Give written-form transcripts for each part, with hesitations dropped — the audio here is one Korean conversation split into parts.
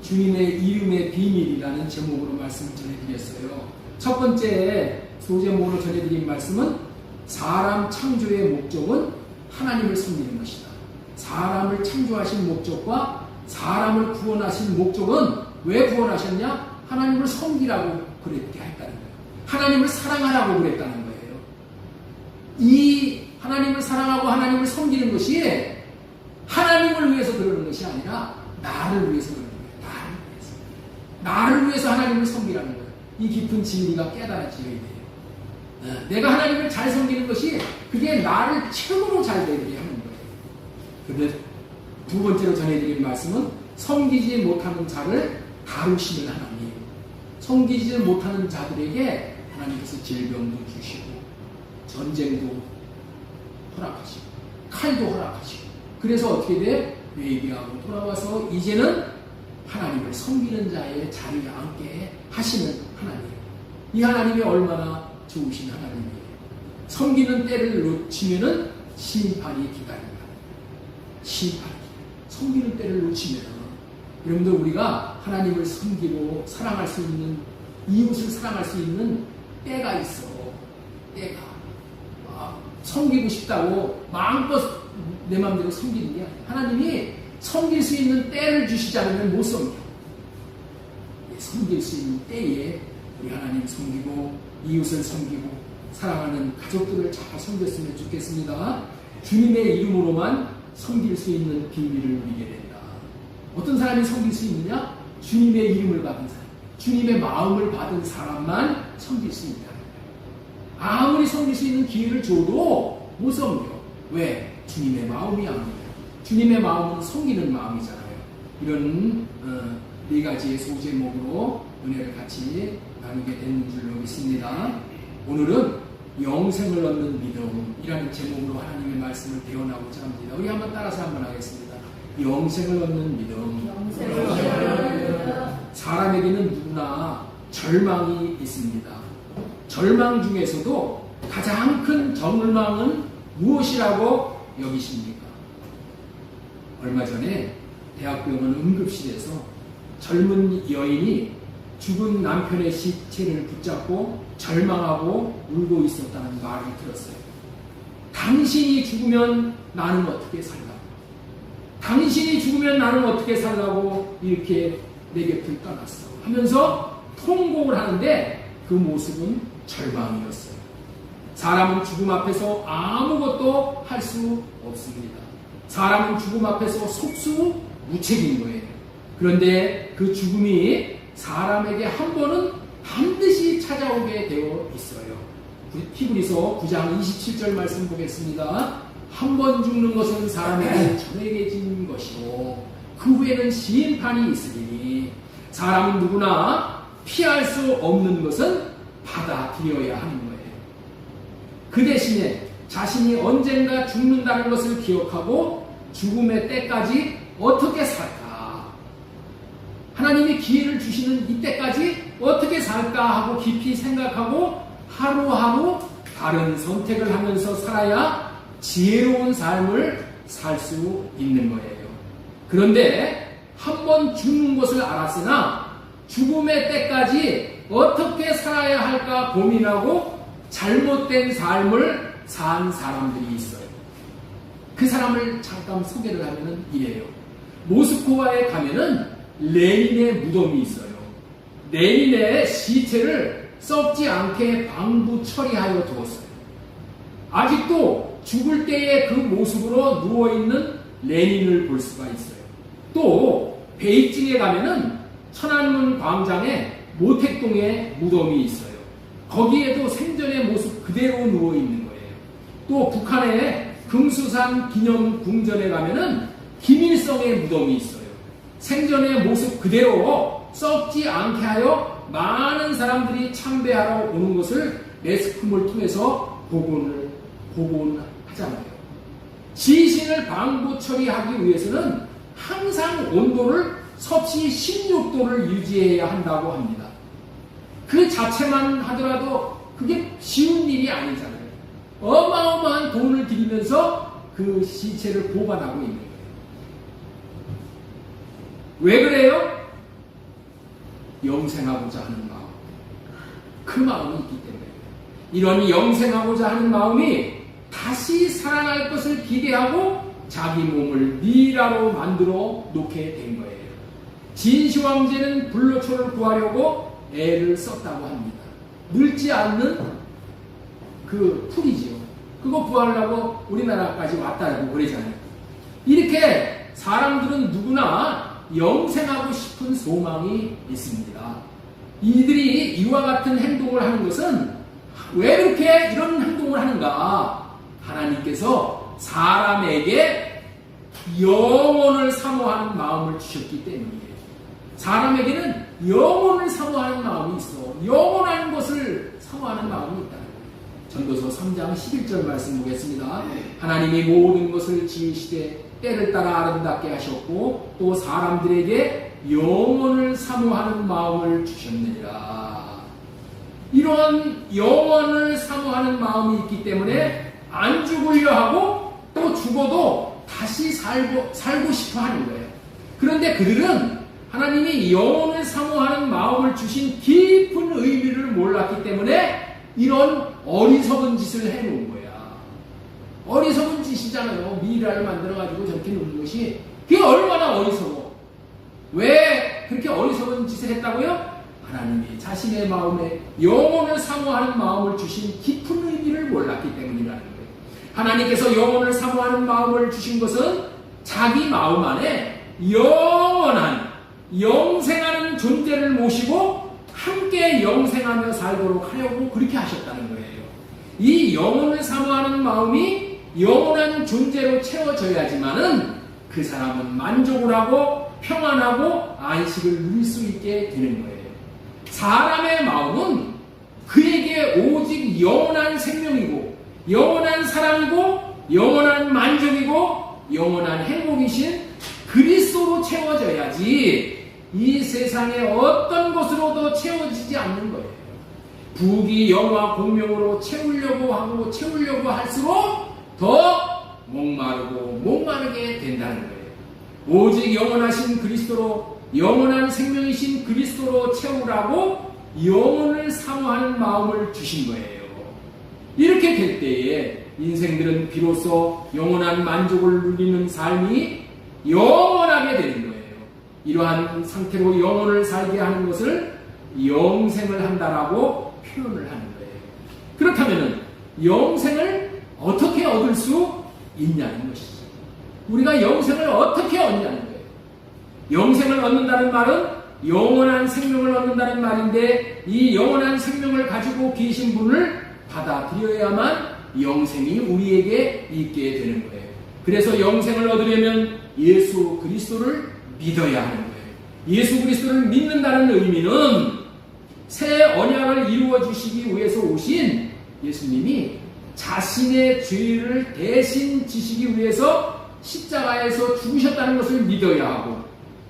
주님의 이름의 비밀이라는 제목으로 말씀을 전해드렸어요. 첫 번째 소제목으로 전해드린 말씀은 사람 창조의 목적은 하나님을 섬기는 것이다. 사람을 창조하신 목적과 사람을 구원하신 목적은 왜 구원하셨냐? 하나님을 섬기라고 그랬게 했다는 거예요. 하나님을 사랑하라고 그랬다는 거예요. 이 하나님을 사랑하고 하나님을 섬기는 것이 하나님을 위해서 그러는 것이 아니라 나를 위해서 그러는 거예요. 나를 위해서 하나님을 섬기라는 거예요. 이 깊은 진리가 깨달아져야 돼요. 내가 하나님을 잘 섬기는 것이 그게 나를 최고로 잘 되게 하는 거예요. 그런데 두 번째로 전해드린 말씀은 섬기지 못하는 자를 다루시는 하나님. 섬기지 못하는 자들에게 하나님께서 질병도 주시고 전쟁도 허락하시고 칼도 허락하시고 그래서 어떻게 돼? 회개하고 돌아와서 이제는 하나님을 섬기는 자의 자리에 앉게 하시는 하나님. 이 하나님이 얼마나 좋으신 하나님이에요. 섬기는 때를 놓치면은 심판이 기다립니다. 심판이. 섬기는 때를 놓치면 여러분들 우리가 하나님을 섬기고 사랑할 수 있는 이웃을 사랑할 수 있는 때가 있어. 때가. 섬기고 싶다고 마음껏 내 마음대로 섬기는 게 아니야. 하나님이 섬길 수 있는 때를 주시지 않으면 못 섬겨. 섬길 수 있는 때에 우리 하나님 섬기고 이웃을 섬기고 사랑하는 가족들을 잘 섬겼으면 좋겠습니다. 주님의 이름으로만 섬길 수 있는 비밀을 누리게 된다. 어떤 사람이 섬길 수 있느냐? 주님의 이름을 받은 사람, 주님의 마음을 받은 사람만 섬길 수 있다. 아무리 섬길 수 있는 기회를 줘도 못 섬겨. 왜? 주님의 마음이 아니에요. 주님의 마음은 섬기는 마음이잖아요. 이런 네 가지의 소제목으로 은혜를 같이 나누게 된 줄로 믿습니다. 오늘은 영생을 얻는 믿음이라는 제목으로 하나님의 말씀을 배워나고자 합니다. 우리 한번 따라서 한번 하겠습니다. 영생을 얻는 믿음. 사람에게는 누구나 절망이 있습니다. 절망 중에서도 가장 큰 절망은 무엇이라고 여기십니까? 얼마 전에 대학병원 응급실에서 젊은 여인이 죽은 남편의 시체를 붙잡고 절망하고 울고 있었다는 말을 들었어요. 당신이 죽으면 나는 어떻게 살라고? 당신이 죽으면 나는 어떻게 살라고 이렇게 내 곁을 떠났어 하면서 통곡을 하는데 그 모습은 절망이었어요. 사람은 죽음 앞에서 아무것도 할 수 없습니다. 사람은 죽음 앞에서 속수무책인 거예요. 그런데 그 죽음이 사람에게 한 번은 반드시 찾아오게 되어 있어요. 히브리서 9장 27절 말씀 보겠습니다. 한 번 죽는 것은 사람에게 정해진 것이고 그 후에는 심판이 있으니 사람은 누구나 피할 수 없는 것은 받아들여야 하는 거예요. 그 대신에 자신이 언젠가 죽는다는 것을 기억하고 죽음의 때까지 어떻게 살까? 하나님이 기회를 주시는 이때까지 어떻게 살까 하고 깊이 생각하고 하루하루 다른 선택을 하면서 살아야 지혜로운 삶을 살 수 있는 거예요. 그런데 한 번 죽는 것을 알았으나 죽음의 때까지 어떻게 살아야 할까 고민하고 잘못된 삶을 산 사람들이 있어요. 그 사람을 잠깐 소개를 하면은 이래요. 모스크바에 가면은 레닌의 무덤이 있어요. 레닌의 시체를 썩지 않게 방부 처리하여 두었어요. 아직도 죽을 때의 그 모습으로 누워있는 레닌을 볼 수가 있어요. 또 베이징에 가면은 천안문 광장에 모택동에 무덤이 있어요. 거기에도 생전의 모습 그대로 누워있는 거예요. 또 북한의 금수산 기념궁전에 가면은 김일성의 무덤이 있어요. 생전의 모습 그대로 썩지 않게 하여 많은 사람들이 참배하러 오는 것을 매스컴을 통해서 복원하잖아요. 지신을 방부 처리하기 위해서는 항상 온도를 섭씨 16도를 유지해야 한다고 합니다. 그 자체만 하더라도 그게 쉬운 일이 아니잖아요. 어마어마한 돈을 들이면서 그 시체를 보관하고 있는 거예요. 왜 그래요? 영생하고자 하는 마음. 그 마음이 있기 때문에 이런 영생하고자 하는 마음이 다시 살아날 것을 기대하고 자기 몸을 미라로 만들어 놓게 된 거예요. 진시 황제는 불로초를 구하려고 애를 썼다고 합니다. 늙지 않는 그 풀이지요. 그거 구하려고 우리나라까지 왔다고 그러잖아요. 이렇게 사람들은 누구나 영생하고 싶은 소망이 있습니다. 이들이 이와 같은 행동을 하는 것은 왜 그렇게 이런 행동을 하는가? 하나님께서 사람에게 영혼을 사모하는 마음을 주셨기 때문이에요. 사람에게는 영혼을 사모하는 마음이 있어. 영원한 것을 사모하는 마음이 있다. 전도서 3장 11절 말씀 보겠습니다. 하나님이 모든 것을 지으시되 때를 따라 아름답게 하셨고 또 사람들에게 영혼을 사모하는 마음을 주셨느니라. 이런 영혼을 사모하는 마음이 있기 때문에 안 죽으려 하고 또 죽어도 다시 살고 싶어 하는 거예요. 그런데 그들은 하나님이 영혼을 사모하는 마음을 주신 깊은 의미를 몰랐기 때문에 이런 어리석은 짓을 해놓은 거야. 어리석은 짓이잖아요. 미라를 만들어가지고 저렇게 놓는 것이. 그게 얼마나 어리석어. 왜 그렇게 어리석은 짓을 했다고요? 하나님이 자신의 마음에 영혼을 사모하는 마음을 주신 깊은 의미를 몰랐기 때문이라는 거예요. 하나님께서 영혼을 사모하는 마음을 주신 것은 자기 마음 안에 영원한 영생하는 존재를 모시고 함께 영생하며 살도록 하려고 그렇게 하셨다는 거예요. 이 영혼을 사모하는 마음이 영원한 존재로 채워져야지만은 그 사람은 만족을 하고 평안하고 안식을 누릴 수 있게 되는 거예요. 사람의 마음은 그에게 오직 영원한 생명이고 영원한 사랑이고 영원한 만족이고 영원한 행복이신 그리스도로 채워져야지 이 세상의 어떤 것으로도 채워지지 않는 거예요. 부귀 영화 공명으로 채우려고 할수록 더 목마르게 된다는 거예요. 오직 영원하신 그리스도로 영원한 생명이신 그리스도로 채우라고 영혼을 사모하는 마음을 주신 거예요. 이렇게 될 때에 인생들은 비로소 영원한 만족을 누리는 삶이 영원하게 되는 거예요. 이러한 상태로 영혼을 살게 하는 것을 영생을 한다라고 표현을 하는 거예요. 그렇다면 영생을 어떻게 얻을 수 있냐는 것이죠. 우리가 영생을 어떻게 얻냐는 거예요. 영생을 얻는다는 말은 영원한 생명을 얻는다는 말인데 이 영원한 생명을 가지고 계신 분을 받아들여야만 영생이 우리에게 있게 되는 거예요. 그래서 영생을 얻으려면 예수 그리스도를 믿어야 하는 거예요. 예수 그리스도를 믿는다는 의미는 새 언약을 이루어 주시기 위해서 오신 예수님이 자신의 죄를 대신 지시기 위해서 십자가에서 죽으셨다는 것을 믿어야 하고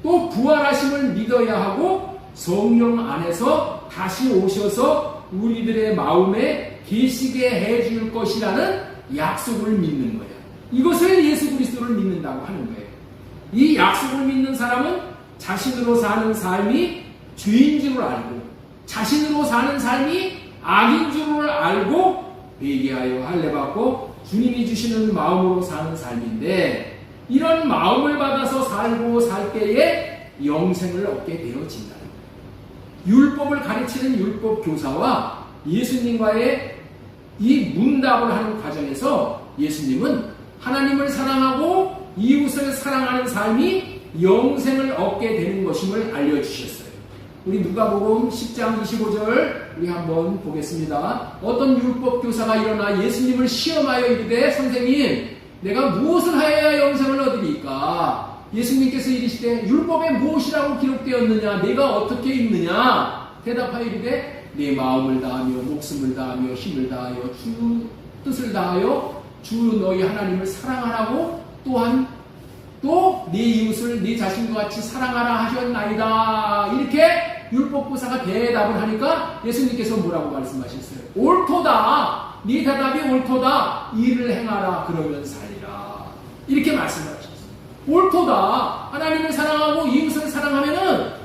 또 부활하심을 믿어야 하고 성령 안에서 다시 오셔서 우리들의 마음에 계시게 해줄 것이라는 약속을 믿는 거예요. 이것을 예수 그리스도를 믿는다고 하는 거예요. 이 약속을 믿는 사람은 자신으로 사는 삶이 죄인 줄을 알고 자신으로 사는 삶이 악인 줄을 알고 회개하여 할례받고 주님이 주시는 마음으로 사는 삶인데 이런 마음을 받아서 살고 살 때에 영생을 얻게 되어진다는 거예요. 율법을 가르치는 율법 교사와 예수님과의 이 문답을 하는 과정에서 예수님은 하나님을 사랑하고 이웃을 사랑하는 삶이 영생을 얻게 되는 것임을 알려주셨어요. 우리 누가복음 10장 25절 우리 한번 보겠습니다. 어떤 율법 교사가 일어나 예수님을 시험하여 이르되 선생님 내가 무엇을 하여야 영생을 얻으리까? 예수님께서 이르시되 율법에 무엇이라고 기록되었느냐? 내가 어떻게 읽느냐? 대답하여 이르되 내 마음을 다하며 목숨을 다하며 힘을 다하여 주 뜻을 다하여 주 너희 하나님을 사랑하라고 또한 또 네 이웃을 네 자신과 같이 사랑하라 하셨나이다. 이렇게 율법교사가 대답을 하니까 예수님께서 뭐라고 말씀하셨어요? 옳도다. 네 대답이 옳도다. 이를 행하라. 그러면 살리라. 이렇게 말씀하셨어요. 옳도다. 하나님을 사랑하고 이웃을 사랑하면은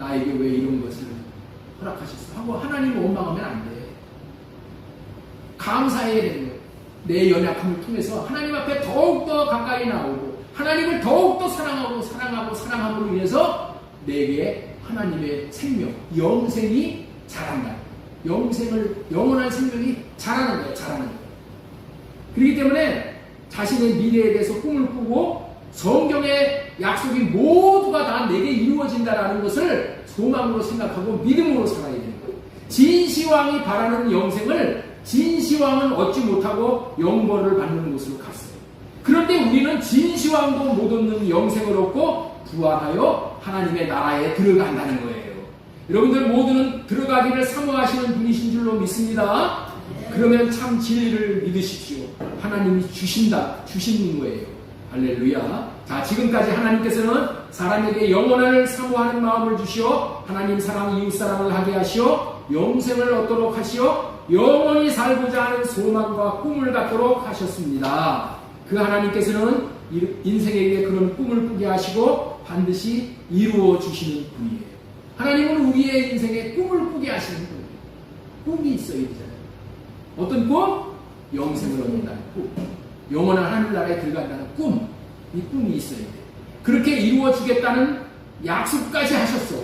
나에게 왜 이런 것을 허락하셨어? 하고 하나님을 원망하면 안 돼. 감사해야 되는 거예요. 내 연약함을 통해서 하나님 앞에 더욱더 가까이 나오고 하나님을 더욱더 사랑함으로 인해서 내게 하나님의 생명, 영생이 자란다. 영원한 생명이 자라는 거예요. 그렇기 때문에 자신의 미래에 대해서 꿈을 꾸고 성경의 약속이 모두가 다 내게 이루어진다라는 것을 소망으로 생각하고 믿음으로 살아야 되는 거예요. 진시황이 바라는 영생을 진시황은 얻지 못하고 영벌을 받는 곳으로 갔어요. 그런데 우리는 진시황도 못 얻는 영생을 얻고 부활하여 하나님의 나라에 들어간다는 거예요. 여러분들 모두는 들어가기를 사모하시는 분이신 줄로 믿습니다. 그러면 참 진리를 믿으십시오. 하나님이 주시는 거예요. 할렐루야. 자, 지금까지 하나님께서는 사람에게 영원을 사모하는 마음을 주시어 하나님 사랑, 이웃 사랑을 하게 하시어 영생을 얻도록 하시어 영원히 살고자 하는 소망과 꿈을 갖도록 하셨습니다. 그 하나님께서는 인생에게 그런 꿈을 꾸게 하시고 반드시 이루어 주시는 분이에요. 하나님은 우리의 인생에 꿈을 꾸게 하시는 분이에요. 꿈이 있어야 되잖아요. 어떤 꿈? 영생을 얻는다는 꿈. 영원한 하늘나라에 들어간다는 꿈. 이 꿈이 있어야 돼요. 그렇게 이루어 주겠다는 약속까지 하셨어.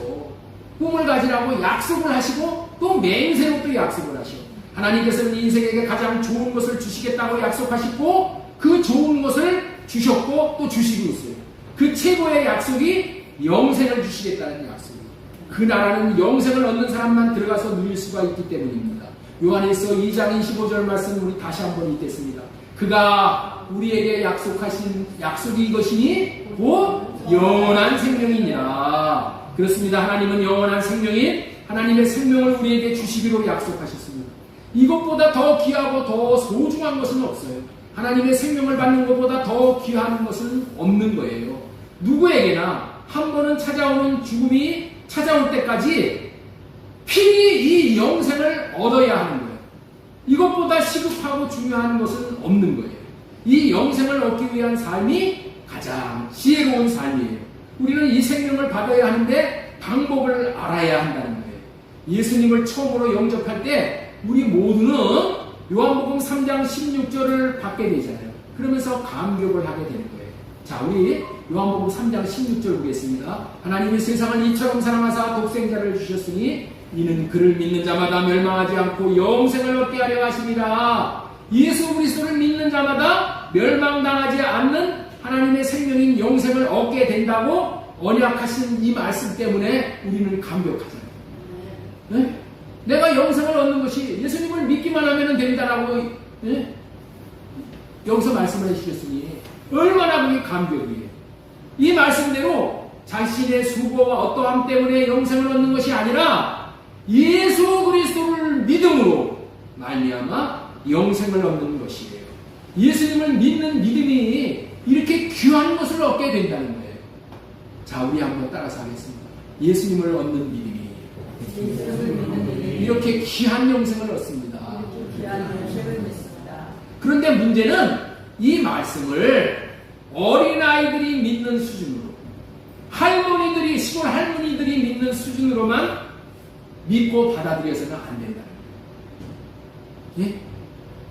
꿈을 가지라고 약속을 하시고 또 맹세로 또 약속을 하셔. 하나님께서는 인생에게 가장 좋은 것을 주시겠다고 약속하시고 그 좋은 것을 주셨고 또 주시고 있어요. 그 최고의 약속이 영생을 주시겠다는 약속이에요. 그 나라는 영생을 얻는 사람만 들어가서 누릴 수가 있기 때문입니다. 요한일서 2장 25절 말씀 우리 다시 한번 읽겠습니다. 그가 우리에게 약속하신 약속이 이것이니 곧 영원한 생명이니라. 그렇습니다. 하나님은 영원한 생명인 하나님의 생명을 우리에게 주시기로 약속하셨습니다. 이것보다 더 귀하고 더 소중한 것은 없어요. 하나님의 생명을 받는 것보다 더 귀한 것은 없는 거예요. 누구에게나 한 번은 찾아오는 죽음이 찾아올 때까지 필히 이 영생을 얻어야 하는 거예요. 이것보다 시급하고 중요한 것은 없는 거예요. 이 영생을 얻기 위한 삶이 가장 지혜로운 삶이에요. 우리는 이 생명을 받아야 하는데 방법을 알아야 한다는 거예요. 예수님을 처음으로 영접할 때 우리 모두는 요한복음 3장 16절을 받게 되잖아요. 그러면서 감격을 하게 되는 거예요. 자, 우리 요한복음 3장 16절 보겠습니다. 하나님이 세상을 이처럼 사랑하사 독생자를 주셨으니 이는 그를 믿는 자마다 멸망하지 않고 영생을 얻게 하려 하심이라. 예수 그리스도를 믿는 자마다 멸망당하지 않는 하나님의 생명인 영생을 얻게 된다고 언약하신 이 말씀 때문에 우리는 감격하잖아요. 네? 내가 영생을 얻는 것이 예수님을 믿기만 하면 된다라고 네? 여기서 말씀을 해주셨으니 얼마나 그게 감격이에요. 이 말씀대로 자신의 수고와 어떠함 때문에 영생을 얻는 것이 아니라 예수 그리스도를 믿음으로 말미암아 영생을 얻는 것이에요. 예수님을 믿는 믿음이 이렇게 귀한 것을 얻게 된다는 거예요. 자, 우리 한번 따라서 하겠습니다. 예수님을 얻는 믿음이 이렇게 귀한 영생을 얻습니다. 그런데 문제는 이 말씀을 어린아이들이 믿는 수준으로, 할머니들이, 시골 할머니들이 믿는 수준으로만 믿고 받아들여서는 안 된다는 거예요. 예?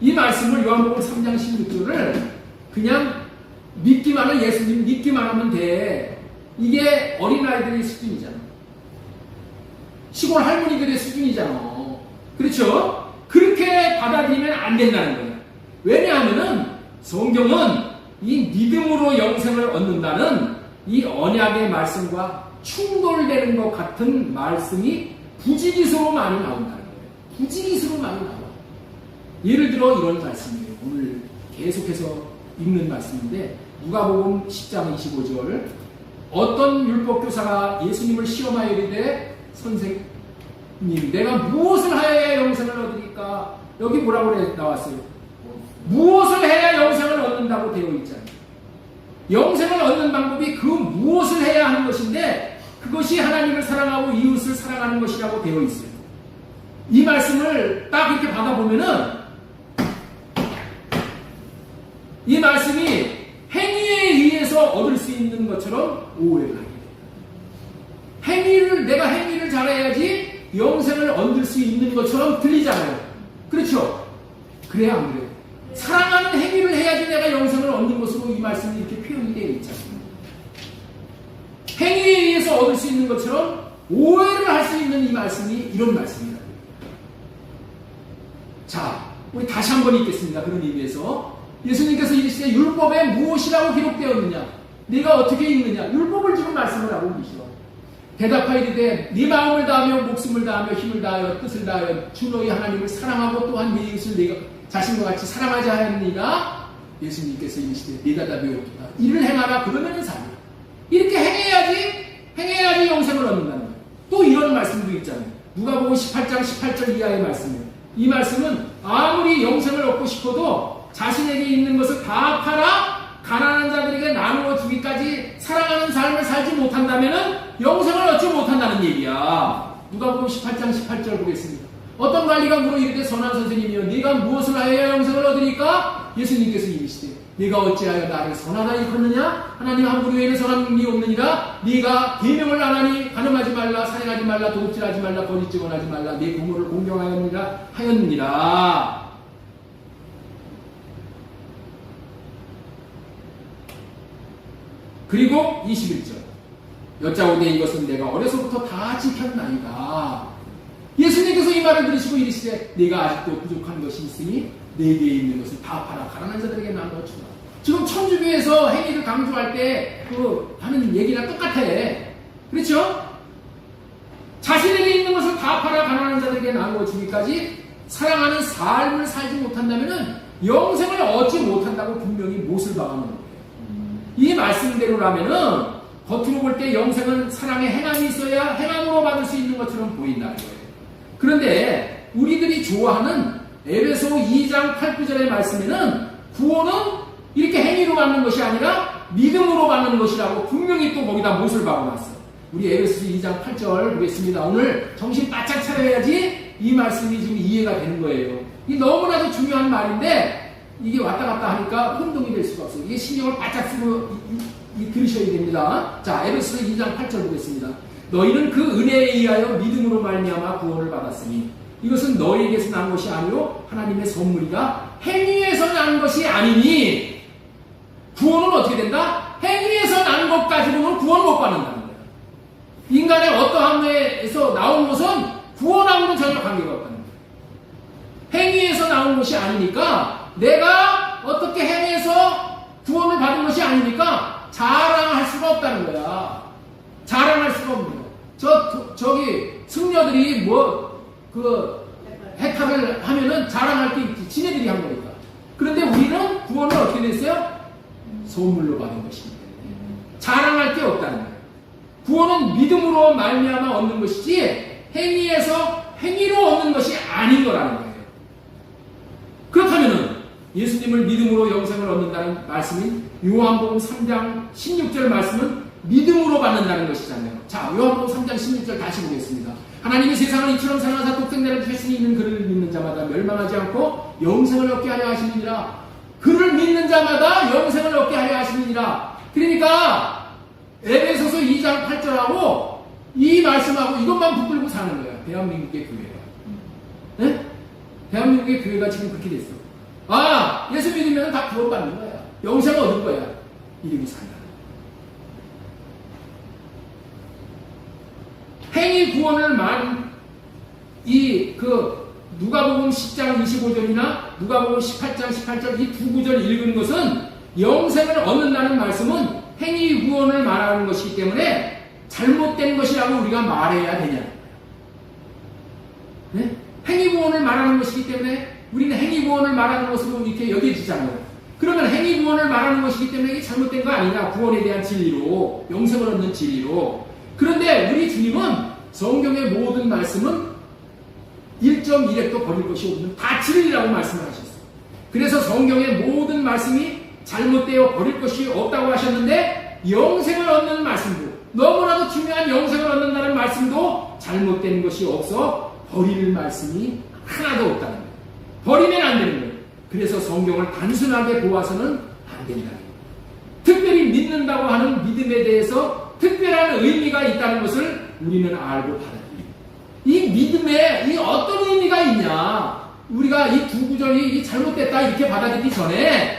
이 말씀을 요한복음 3장 16절을 그냥 믿기만 하면, 예수님 믿기만 하면 돼. 이게 어린아이들의 수준이잖아. 시골 할머니들의 수준이잖아. 그렇죠? 그렇게 받아들이면 안 된다는 거예요. 왜냐하면은 성경은 이 믿음으로 영생을 얻는다는 이 언약의 말씀과 충돌되는 것 같은 말씀이 부지기수로 많이 나온다는 거예요. 부지기수로 많이 나와. 예를 들어 이런 말씀이에요. 오늘 계속해서 읽는 말씀인데 누가복음 10장 25절 어떤 율법교사가 예수님을 시험하여 이르되 선생님 내가 무엇을 하여야 영생을 얻으리까? 여기 뭐라고 나왔어요? 무엇을 해야 영생을 얻는다고 되어 있잖아요. 영생을 얻는 방법이 그 무엇을 해야 하는 것인데 그것이 하나님을 사랑하고 이웃을 사랑하는 것이라고 되어 있어요. 이 말씀을 딱 이렇게 받아보면은 이 말씀이 행위에 의해서 얻을 수 있는 것처럼 오해를 하게 돼요. 내가 행위를 잘해야지 영생을 얻을 수 있는 것처럼 들리잖아요. 그렇죠? 그래야 안 그래요? 사랑하는 행위를 해야지 내가 영생을 얻는 것으로 이 말씀이 이렇게 표현이 되어 있잖아요. 행위에 의해서 얻을 수 있는 것처럼 오해를 할 수 있는 이 말씀이 이런 말씀이다. 자, 우리 다시 한번 읽겠습니다. 그런 의미에서 예수님께서 이르시되 율법에 무엇이라고 기록되었느냐? 네가 어떻게 읽느냐? 율법을 지금 말씀을 하고 계시오. 대답하이르되 네 마음을 다하며 목숨을 다하며 힘을 다하여 뜻을 다하여 주 너희 하나님을 사랑하고 또한 네 이웃을 네가 자신과 같이 사랑하지 하였느니라. 예수님께서 이르시되 네가 다 배웠구나. 이를 행하라. 그러면은 살리라. 이렇게 행해야지 영생을 얻는다는 거예요. 또 이런 말씀도 있잖아요. 누가복음 18장 18절 이하의 말씀이에요. 이 말씀은 아무리 영생을 얻고 싶어도 자신에게 있는 것을 다 팔아 가난한 자들에게 나누어 주기까지 사랑하는 삶을 살지 못한다면 영생을 얻지 못한다는 얘기야. 누가복음 18장 18절 보겠습니다. 어떤 관리가 물어 이르되 선한 선생님이여 네가 무엇을 하여야 영생을 얻으리까? 예수님께서 이르시되 네가 어찌하여 나를 선하다 일컫느냐? 하나님 한 분 외에는 선한 분이 없느니라. 네가 계명을 안 하니 간음하지 말라, 살인하지 말라, 도둑질하지 말라, 거짓 증언하지 말라, 네 부모를 공경하였느니라. 그리고 21절 여짜오되 이것은 내가 어려서부터 다 지켰나이다. 예수님께서 이 말을 들으시고 이르시되 네가 아직도 부족한 것이 있으니 내게 있는 것을 다 팔아 가난한 자들에게 나누어 주라. 지금 천주교에서 행위를 강조할 때 하는 얘기랑 똑같아. 그렇죠? 자신에게 있는 것을 다 팔아 가난한 자들에게 나누어 주기까지 사랑하는 삶을 살지 못한다면 영생을 얻지 못한다고 분명히 못을 박아놓은 거예요. 이 말씀대로라면은 겉으로 볼 때 영생은 사랑의 행함이 있어야 행함으로 받을 수 있는 것처럼 보인다는 거예요. 그런데 우리들이 좋아하는 에베소 2장 8, 9절의 말씀에는 구원은 이렇게 행위로 받는 것이 아니라 믿음으로 받는 것이라고 분명히 또 거기다 못을 박아놨어요. 우리 에베소 2장 8절 보겠습니다. 오늘 정신 바짝 차려야지 이 말씀이 지금 이해가 되는 거예요. 이 너무나도 중요한 말인데 이게 왔다 갔다 하니까 혼동이 될 수가 없어요. 이게 신경을 바짝 쓰고 들으셔야 됩니다. 자, 에베소 2장 8절 보겠습니다. 너희는 그 은혜에 의하여 믿음으로 말미암아 구원을 받았으니 이것은 너희에게서 난 것이 아니요 하나님의 선물이다. 행위에서 난 것이 아니니 구원은 어떻게 된다? 행위에서 난 것 가지고는 구원 못 받는다는 거예요. 인간의 어떠한 데에서 나온 것은 구원하고는 전혀 관계가 없다는 거예요. 행위에서 나온 것이 아니니까 내가 어떻게 행해서 구원을 받은 것이 아니니까 자랑할 수가 없다는 거야. 자랑할 수가 없는 거야. 저기 승려들이 해탈을 하면은 자랑할 게 있지. 지네들이 한 거니까. 그런데 우리는 구원을 어떻게 됐어요? 선물로 받은 것입니다. 자랑할 게 없다는 거예요. 구원은 믿음으로 말미암아 얻는 것이지 행위로 얻는 것이 아닌 거라는 거예요. 그렇다면은 예수님을 믿음으로 영생을 얻는다는 말씀인 요한복음 3장 16절 말씀은 믿음으로 받는다는 것이잖아요. 자, 요한복음 3장 16절 다시 보겠습니다. 하나님이 세상을 이처럼 사랑하사 독생자를 주셨으니 이는 그를 믿는 자마다 멸망하지 않고 영생을 얻게 하려 하시느니라. 그를 믿는 자마다 영생을 얻게 하려 하시느니라. 그러니까 에베소서 2장 8절하고 이 말씀하고 이것만 붙들고 사는 거예요. 대한민국의 교회가. 네? 대한민국의 교회가 지금 그렇게 됐어. 아, 예수 믿으면 다 구원받는 거야. 영생을 얻을 거야. 이러고 산다. 행위 구원을 누가복음 10장 25절이나 누가복음 18장 18절 이 두 구절 읽은 것은 영생을 얻는다는 말씀은 행위 구원을 말하는 것이기 때문에 잘못된 것이라고 우리가 말해야 되냐. 네? 행위 구원을 말하는 것이기 때문에 우리는 행위 구원을 말하는 것으로 이렇게 여겨지잖아요. 그러면 행위 구원을 말하는 것이기 때문에 이게 잘못된 거 아니냐. 구원에 대한 진리로, 영생을 얻는 진리로. 그런데 우리 주님은 성경의 모든 말씀은 1.1획도 버릴 것이 없는 다 진리라고 말씀을 하셨어요. 그래서 성경의 모든 말씀이 잘못되어 버릴 것이 없다고 하셨는데 영생을 얻는 말씀도 너무나도 중요한 영생을 얻는다는 말씀도 잘못된 것이 없어 버릴 말씀이 하나도 없다는 거예요. 버리면 안 되는 거예요. 그래서 성경을 단순하게 보아서는 안 된다는 거예요. 특별히 믿는다고 하는 믿음에 대해서 특별한 의미가 있다는 것을 우리는 알고 받아들입니다. 이 믿음에 이 어떤 의미가 있냐? 우리가 이 두 구절이 잘못됐다 이렇게 받아들이기 전에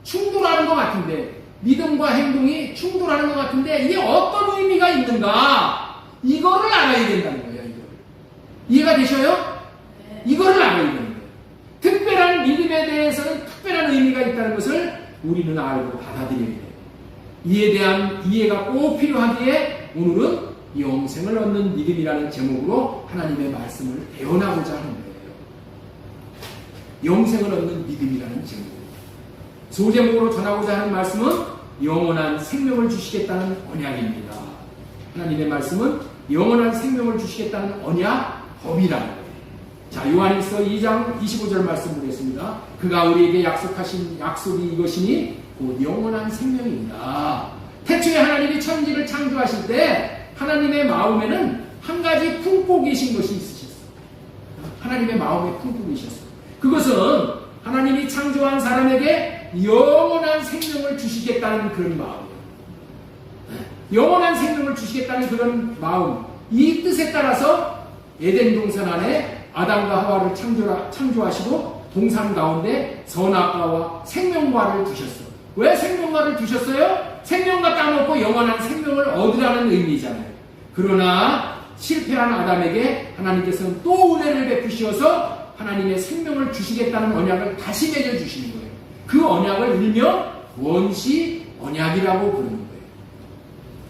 충돌하는 것 같은데, 믿음과 행동이 충돌하는 것 같은데 이게 어떤 의미가 있는가? 이거를 알아야 된다는 거예요. 이해가 되셔요? 이거를 알아야 되는 거예요. 특별한 믿음에 대해서는 특별한 의미가 있다는 것을 우리는 알고 받아들여야 돼요. 이에 대한 이해가 꼭 필요하기에 오늘은 영생을 얻는 믿음이라는 제목으로 하나님의 말씀을 배워나고자 하는 거예요. 영생을 얻는 믿음이라는 제목. 소제목으로 전하고자 하는 말씀은 영원한 생명을 주시겠다는 언약입니다. 하나님의 말씀은 영원한 생명을 주시겠다는 언약 법이라는 거예요. 자, 요한일서 2장 25절 말씀 보겠습니다. 그가 우리에게 약속하신 약속이 이것이니 곧 영원한 생명입니다. 태초에 하나님이 천지를 창조하실 때 하나님의 마음에는 한 가지 품고 계신 것이 있으셨어요. 하나님의 마음에 품고 계셨어요. 그것은 하나님이 창조한 사람에게 영원한 생명을 주시겠다는 그런 마음이에요. 영원한 생명을 주시겠다는 그런 마음, 이 뜻에 따라서 에덴 동산 안에 아담과 하와를 창조하시고 동산 가운데 선악과와 생명과를 두셨어요. 왜 생명과를 두셨어요? 생명과 따놓고 영원한 생명을 얻으라는 의미잖아요. 그러나 실패한 아담에게 하나님께서는 또 은혜를 베푸셔서 하나님의 생명을 주시겠다는 언약을 다시 맺어주시는 거예요. 그 언약을 일명 원시 언약이라고 부르는 거예요.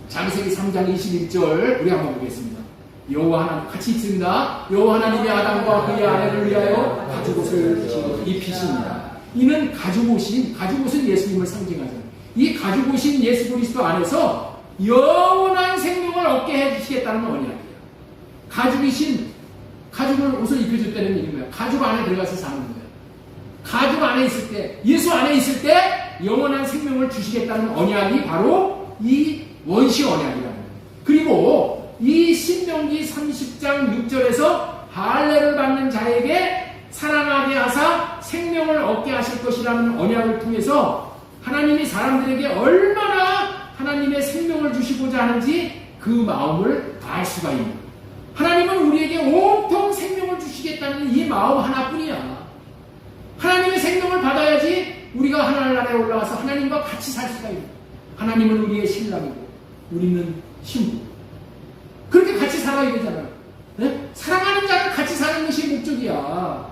창세기 3장 21절 우리 한번 보겠습니다. 여호와 하나님 같이 있습니다. 여호와 하나님이 아담과 그의 아내를 위하여 가죽옷을 입히십니다. 이는 가죽옷은 예수님을 상징하잖아요. 이 가죽옷인 예수 그리스도 안에서 영원한 생명을 얻게 해주시겠다는 언약이에요. 가죽을 옷을 입혀줄 때는 이게 뭐야? 가죽 안에 들어가서 사는 거예요. 가죽 안에 있을 때, 예수 안에 있을 때 영원한 생명을 주시겠다는 언약이 바로 이 원시 언약이라는 거예요. 그리고 이 신명기 30장 6절에서 할례를 받는 자에게 살아나게 하사 생명을 얻게 하실 것이라는 언약을 통해서 하나님이 사람들에게 얼마나 하나님의 생명을 주시고자 하는지 그 마음을 알 수가 있는 거예요. 하나님은 우리에게 온통 생명을 주시겠다는 이 마음 하나뿐이야. 하나님의 생명을 받아야지 우리가 하늘나라에 올라가서 하나님과 같이 살 수가 있는 거예요. 하나님은 우리의 신랑이고 우리는 신부. 그렇게 같이 살아야 되잖아요. 네? 사랑하는 자는 같이 사는 것이 목적이야.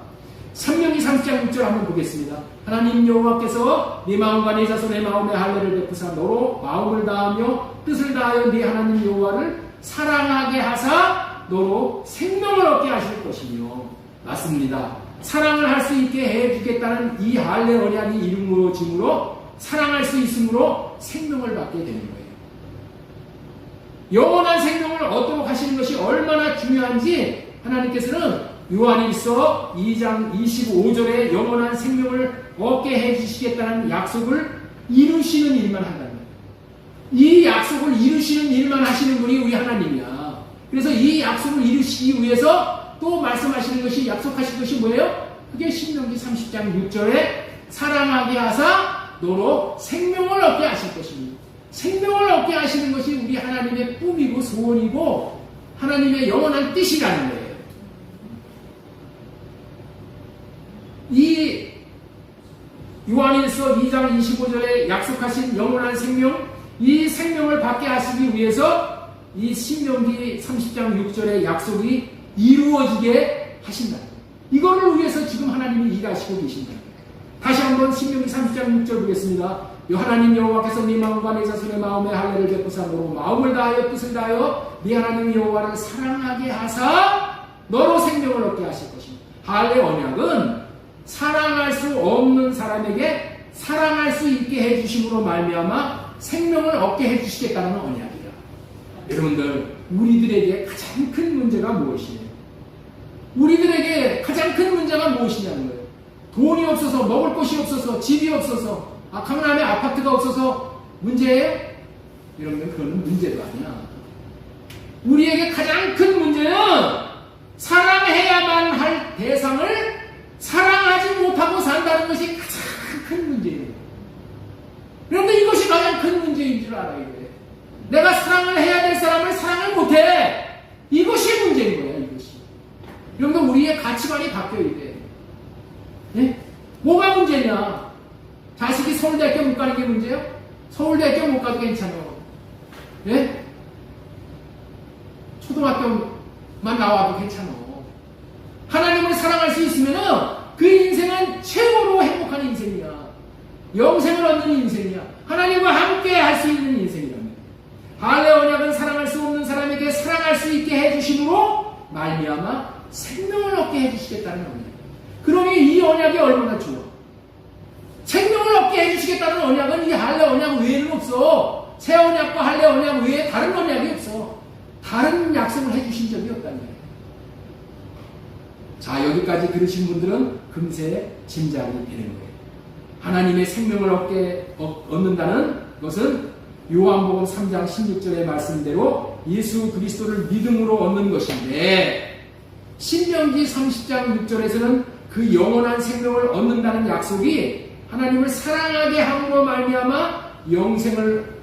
신명기 30장 6절 한번 보겠습니다. 하나님 여호와께서 네 마음과 네 자손의 마음에 할례를 베푸사 너로 마음을 다하며 뜻을 다하여 네 하나님 여호와를 사랑하게 하사 너로 생명을 얻게 하실 것이며. 맞습니다. 사랑을 할 수 있게 해주겠다는 이 할례 언약이 이루어짐으로 사랑할 수 있으므로 생명을 받게 되는 거예요. 영원한 생명을 얻도록 하시는 것이 얼마나 중요한지 하나님께서는 요한일서 2장 25절에 영원한 생명을 얻게 해주시겠다는 약속을 이루시는 일만 한다는 거예요. 이 약속을 이루시는 일만 하시는 분이 우리 하나님이야. 그래서 이 약속을 이루시기 위해서 또 말씀하시는 것이, 약속하신 것이 뭐예요? 그게 신명기 30장 6절에 사랑하게 하사 너로 생명을 얻게 하실 것입니다. 생명을 얻게 하시는 것이 우리 하나님의 꿈이고 소원이고 하나님의 영원한 뜻이라는 거예요. 이 요한일서 2장 25절에 약속하신 영원한 생명, 이 생명을 받게 하시기 위해서 이 신명기 30장 6절의 약속이 이루어지게 하신다. 이거를 위해서 지금 하나님이 일하시고 계신다. 다시 한번 신명기 30장 6절 보겠습니다. 하나님 여호와께서 네 마음과 네 자손의 마음에 할례를 베푸사 너로 마음을 다하여 뜻을 다하여 네 하나님 여호와를 사랑하게 하사 너로 생명을 얻게 하실 것입니다. 할례 언약은 사랑할 수 없는 사람에게 사랑할 수 있게 해주심으로 말미암아 생명을 얻게 해주시겠다는 언약이에요. 여러분들, 우리들에게 가장 큰 문제가 무엇이에요? 우리들에게 가장 큰 문제가 무엇이냐는 거예요. 돈이 없어서, 먹을 것이 없어서, 집이 없어서, 강남에 아파트가 없어서 문제예요? 여러분들, 그거는 문제도 아니야. 우리에게 가장 큰 문제는 사랑해야만 할 대상을 사랑하지 못하고 산다는 것이 가장 큰 문제예요. 여러분들, 이것이 가장 큰 문제인 줄 알아야 돼. 내가 사랑을 해야 될 사람을 사랑을 못해. 이것이 문제인 거야, 이것이. 여러분들, 우리의 가치관이 바뀌어야 돼. 네? 뭐가 문제냐? 자식이 서울대학교 못 가는 게 문제예요? 서울대학교 못 가도 괜찮아요. 예? 초등학교만 나와도 괜찮아. 하나님을 사랑할 수 있으면 그 인생은 최고로 행복한 인생이야. 영생을 얻는 인생이야. 하나님과 함께 할 수 있는 인생이랍니다. 할례 언약은 사랑할 수 없는 사람에게 사랑할 수 있게 해주심으로 말미암아 생명을 얻게 해주시겠다는 겁니다. 그러니 이 언약이 얼마나 좋아. 생명을 얻게 해주시겠다는 언약은 이 할례 언약 외에는 없어. 새 언약과 할례 언약 외에 다른 언약이 없어. 다른 약속을 해주신 적이 없다는 거예요. 자, 여기까지 들으신 분들은 금세 짐작이 되는 거예요. 하나님의 생명을 얻는다는 것은 요한복음 3장 16절의 말씀대로 예수 그리스도를 믿음으로 얻는 것인데, 신명기 30장 6절에서는 그 영원한 생명을 얻는다는 약속이 하나님을 사랑하게 함으로 말미암아 영생을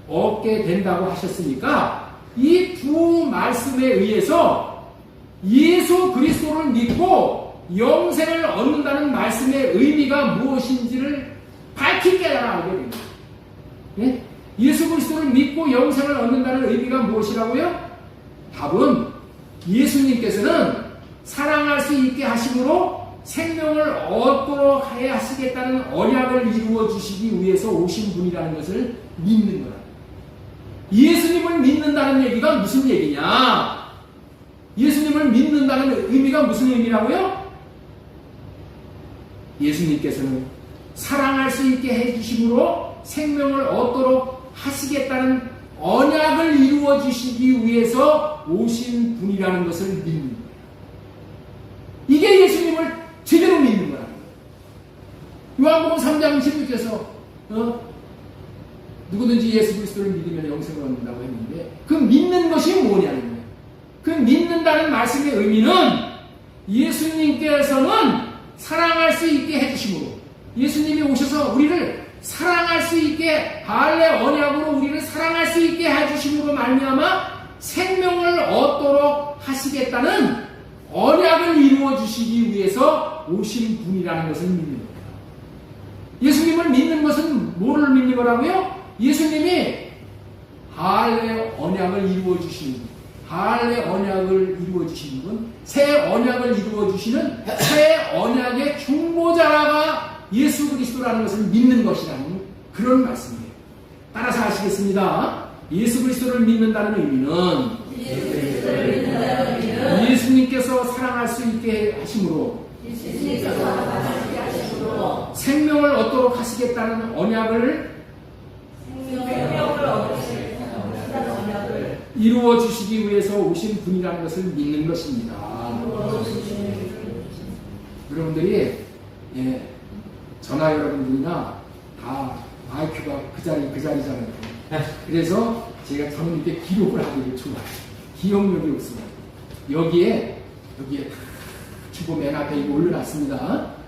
얻게 된다고 하셨으니까, 이 두 말씀에 의해서 예수 그리스도를 믿고 영생을 얻는다는 말씀의 의미가 무엇인지를 밝히 깨달아 알게 됩니다. 예? 예수 그리스도를 믿고 영생을 얻는다는 의미가 무엇이라고요? 답은 예수님께서는 사랑할 수 있게 하심으로 생명을 얻도록 해 하시겠다는 언약을 이루어 주시기 위해서 오신 분이라는 것을 믿는 거라. 예수님을 믿는다는 얘기가 무슨 얘기냐? 예수님을 믿는다는 의미가 무슨 의미라고요? 예수님께서는 사랑할 수 있게 해주심으로 생명을 얻도록 하시겠다는 언약을 이루어 주시기 위해서 오신 분이라는 것을 믿는 거예요. 이게 예수님을 제대로 믿는 거라는 거예요. 요한복음 3장 16절에서 누구든지 예수 그리스도를 믿으면 영생을 얻는다고 했는데, 그 믿는 것이 뭐냐는 거예요. 그 믿는다는 말씀의 의미는 예수님께서는 사랑할 수 있게 해주심으로, 예수님이 오셔서 우리를 사랑할 수 있게, 할례 언약으로 우리를 사랑할 수 있게 해주심으로 말미암아 생명을 얻도록 하시겠다는 언약을 이루어 주시기 위해서 오신 분이라는 것을 믿는 겁니다. 예수님을 믿는 것은 뭐를 믿는 거라고요? 예수님이 할례 언약을 이루어 주시는 분, 할례 언약을 이루어 주시는 분, 새 언약을 이루어 주시는 새 언약의 중보자가 예수 그리스도라는 것을 믿는 것이라는 그런 말씀이에요. 따라서 하시겠습니다. 예수 그리스도를 믿는다는 의미는 예수님께서 사랑할 수 있게 하심으로 생명을 얻도록 하시겠다는 언약을 이루어 주시기 위해서 오신 분이라는 것을 믿는 것입니다. 여러분들이 전화 여러분들이나 다 IQ가 그 자리잖아요. 그래서 저는 이렇게 기록을 하기를 좋아해요. 기억력이 없습니다. 여기에 주보 맨 앞에 이거 올려놨습니다.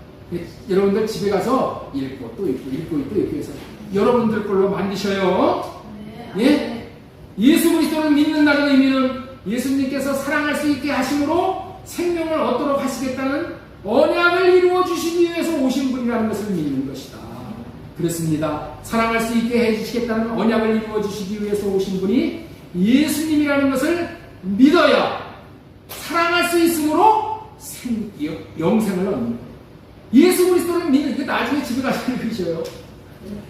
여러분들 집에 가서 읽고 또 읽고 해서 여러분들 걸로 만드셔요. 예? 예수 그리스도를 믿는다는 의미는 예수님께서 사랑할 수 있게 하심으로 생명을 얻도록 하시겠다는 언약을 이루어 주시기 위해서 오신 분이라는 것을 믿는 것이다. 그렇습니다. 사랑할 수 있게 해주시겠다는 언약을 이루어 주시기 위해서 오신 분이 예수님이라는 것을 믿어야 사랑할 수 있으므로 영생을 얻는 거예요. 예수 그리스도를 믿는, 그 나중에 집에 가서 읽으셔요.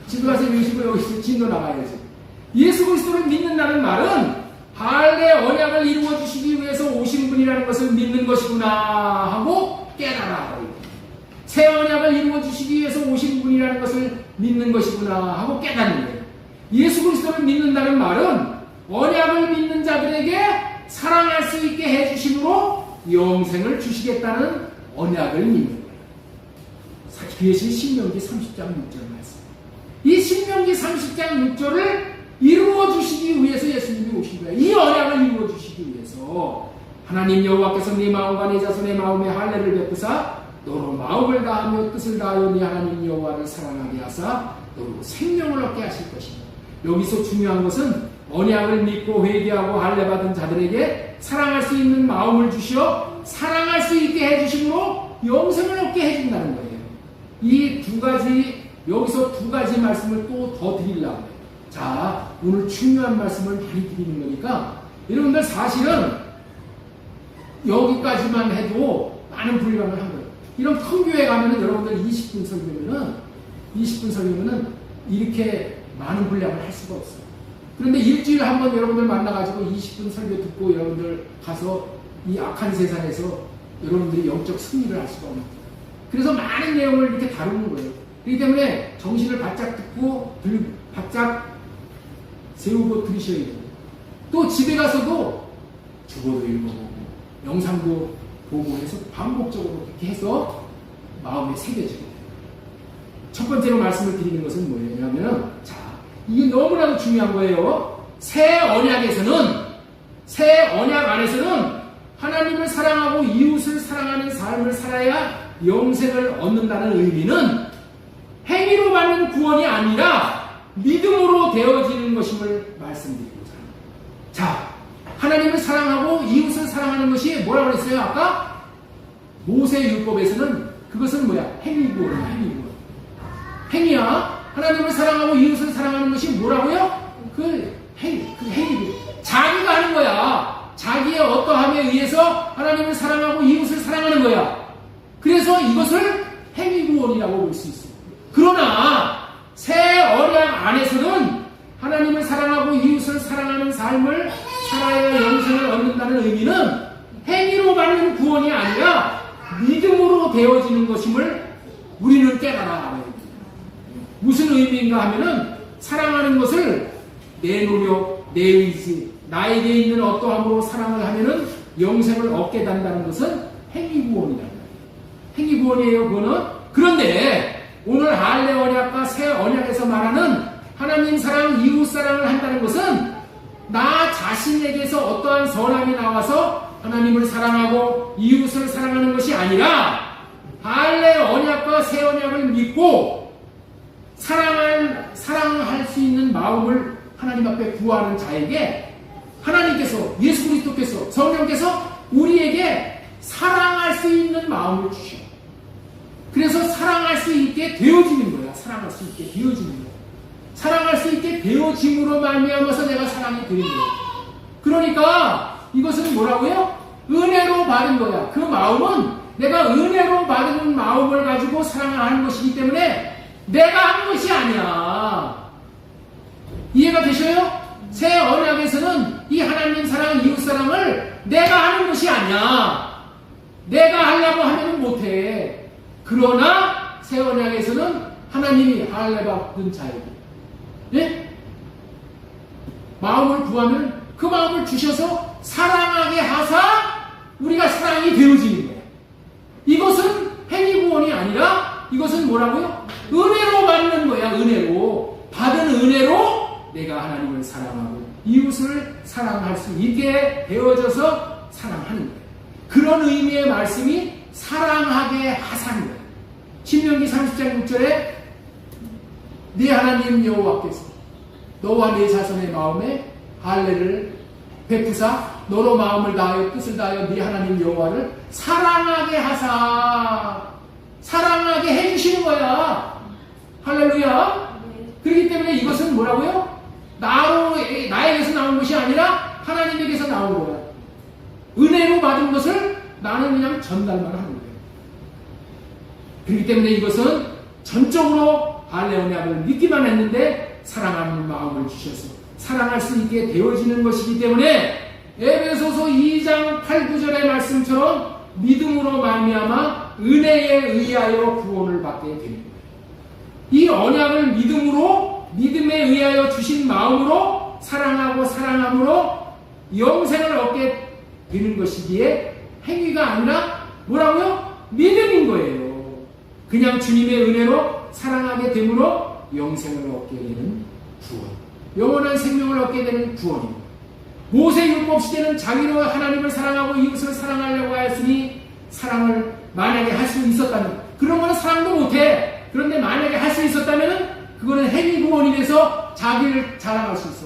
집에 가서 읽으시고 여기서 진도 나가야지. 예수 그리스도를 믿는다는 말은 할례 언약을 이루어 주시기 위해서 오신 분이라는 것을 믿는 것이구나 하고 깨달아. 새 언약을 이루어 주시기 위해서 오신 분이라는 것을 믿는 것이구나 하고 깨닫는 거예요. 예수 그리스도를 믿는다는 말은 언약을 믿는 자들에게 사랑할 수 있게 해주심으로 영생을 주시겠다는 언약을 믿는 거예요. 그것이 신명기 30장 6절 말씀. 이 신명기 30장 6절을 이루어 주시기 위해서 예수님이 오신 거예요. 이 언약을 이루어 주시기 위해서 하나님 여호와께서 네 마음과 네 자손의 마음에 할례를 베푸사 너로 마음을 다하며 뜻을 다하여 네 하나님 여호와를 사랑하게 하사 너로 생명을 얻게 하실 것이다. 여기서 중요한 것은 언약을 믿고 회개하고 할례 받은 자들에게 사랑할 수 있는 마음을 주시어 사랑할 수 있게 해주심으로 영생을 얻게 해준다는 거예요. 이 두 가지, 여기서 두 가지 말씀을 또 더 드리려고 해요. 자, 오늘 중요한 말씀을 많이 드리는 거니까 여러분들 사실은 여기까지만 해도 많은 분량을 한 거예요. 이런 큰 교회 가면은 여러분들 20분 설교면은 이렇게 많은 분량을 할 수가 없어요. 그런데 일주일에 한 번 여러분들 만나가지고 20분 설교 듣고 여러분들 가서 이 악한 세상에서 여러분들이 영적 승리를 할 수가 없는 거예요. 그래서 많은 내용을 이렇게 다루는 거예요. 그렇기 때문에 정신을 바짝 듣고 바짝 세우고 들으셔야 돼요. 또 집에 가서도 주보도 읽어보고 영상도 보고 해서 반복적으로 그렇게 해서 마음에 새겨지게 돼요. 첫 번째로 말씀을 드리는 것은 뭐냐면, 자, 이게 너무나도 중요한 거예요. 새 언약 안에서는 하나님을 사랑하고 이웃을 사랑하는 삶을 살아야 영생을 얻는다는 의미는 행위로 받는 구원이 아니라 믿음으로 되어지는 것임을 말씀드리고자 합니다. 자, 하나님을 사랑하고 이웃을 사랑하는 것이 뭐라고 그랬어요? 아까 모세율법에서는 그것은 뭐야? 행위구원이야, 행위구원. 행위야. 하나님을 사랑하고 이웃을 사랑하는 것이 뭐라고요? 그 행위구원. 자기가 하는 거야. 자기의 어떠함에 의해서 하나님을 사랑하고 이웃을 사랑하는 거야. 그래서 이것을 행위구원이라고 볼 수 있어요. 그러나 새 언약 안에서는 하나님을 사랑하고 이웃을 사랑하는 삶을 살아야 영생을 얻는다는 의미는 행위로 받는 구원이 아니라 믿음으로 되어지는 것임을 우리는 깨달아야 합니다. 무슨 의미인가 하면은 사랑하는 것을 내 노력, 내 의지, 나에게 있는 어떠함으로 사랑을 하면은 영생을 얻게 된다는 것은 행위구원이다. 행위구원이에요, 그거는. 그런데 오늘 할례 언약과 새 언약에서 말하는 하나님 사랑, 이웃 사랑을 한다는 것은 나 자신에게서 어떠한 선함이 나와서 하나님을 사랑하고 이웃을 사랑하는 것이 아니라 할례 언약과 새 언약을 믿고 사랑할 수 있는 마음을 하나님 앞에 구하는 자에게 하나님께서, 예수 그리스도께서, 성령께서 우리에게 사랑할 수 있는 마음을 주셔. 그래서 사랑할 수 있게 되어지는 거야. 사랑할 수 있게 되어지는 거야. 사랑할 수 있게 되어짐으로 말미암아서 내가 사랑이 되는 거야. 그러니까 이것은 뭐라고요? 은혜로 받은 거야. 그 마음은 내가 은혜로 받은 마음을 가지고 사랑을 하는 것이기 때문에 내가 한 것이 아니야. 이해가 되셔요? 새 언약에서는 이 하나님 사랑, 이웃 사랑을 내가 하는 것이 아니야. 내가 하려고 하면 못해. 그러나 새 언약에서는 하나님이 할례 받은 자에게, 예? 마음을 구하면 그 마음을 주셔서 사랑하게 하사 우리가 사랑이 되어지는 거예요. 이것은 행위구원이 아니라 이것은 뭐라고요? 은혜로 받는 거야. 은혜로 받은 은혜로 내가 하나님을 사랑하고 이웃을 사랑할 수 있게 되어져서 사랑하는 거예요. 그런 의미의 말씀이 사랑하게 하사는 거예요. 신명기 30장 6절에 네 하나님 여호와께서 너와 네 자손의 마음에 할례를 베푸사 너로 마음을 다하여 뜻을 다하여 네 하나님 여호와를 사랑하게 하사, 사랑하게 해주시는 거야. 할렐루야. 그렇기 때문에 이것은 뭐라고요? 나에게서 나온 것이 아니라 하나님에게서 나온 거야. 은혜로 받은 것을 나는 그냥 전달만 하는 거예요. 그렇기 때문에 이것은 전적으로 할례 언약을 믿기만 했는데 사랑하는 마음을 주셔서 사랑할 수 있게 되어지는 것이기 때문에 에베소서 2장 8, 9절의 말씀처럼 믿음으로 말미암아 은혜에 의하여 구원을 받게 되는 거예요. 이 언약을 믿음에 의하여 주신 마음으로 사랑하고 사랑함으로 영생을 얻게 되는 것이기에 행위가 아니라 뭐라고요? 믿음인 거예요. 그냥 주님의 은혜로 사랑하게 됨으로 영생을 얻게 되는 구원, 영원한 생명을 얻게 되는 구원입니다. 모세율법 시대는 자기로 하나님을 사랑하고 이웃을 사랑하려고 하였으니 사랑을 만약에 할 수 있었다면, 그런 거는 사랑도 못해. 그런데 만약에 할 수 있었다면 그거는 행위 구원이 돼서 자기를 자랑할 수 있어.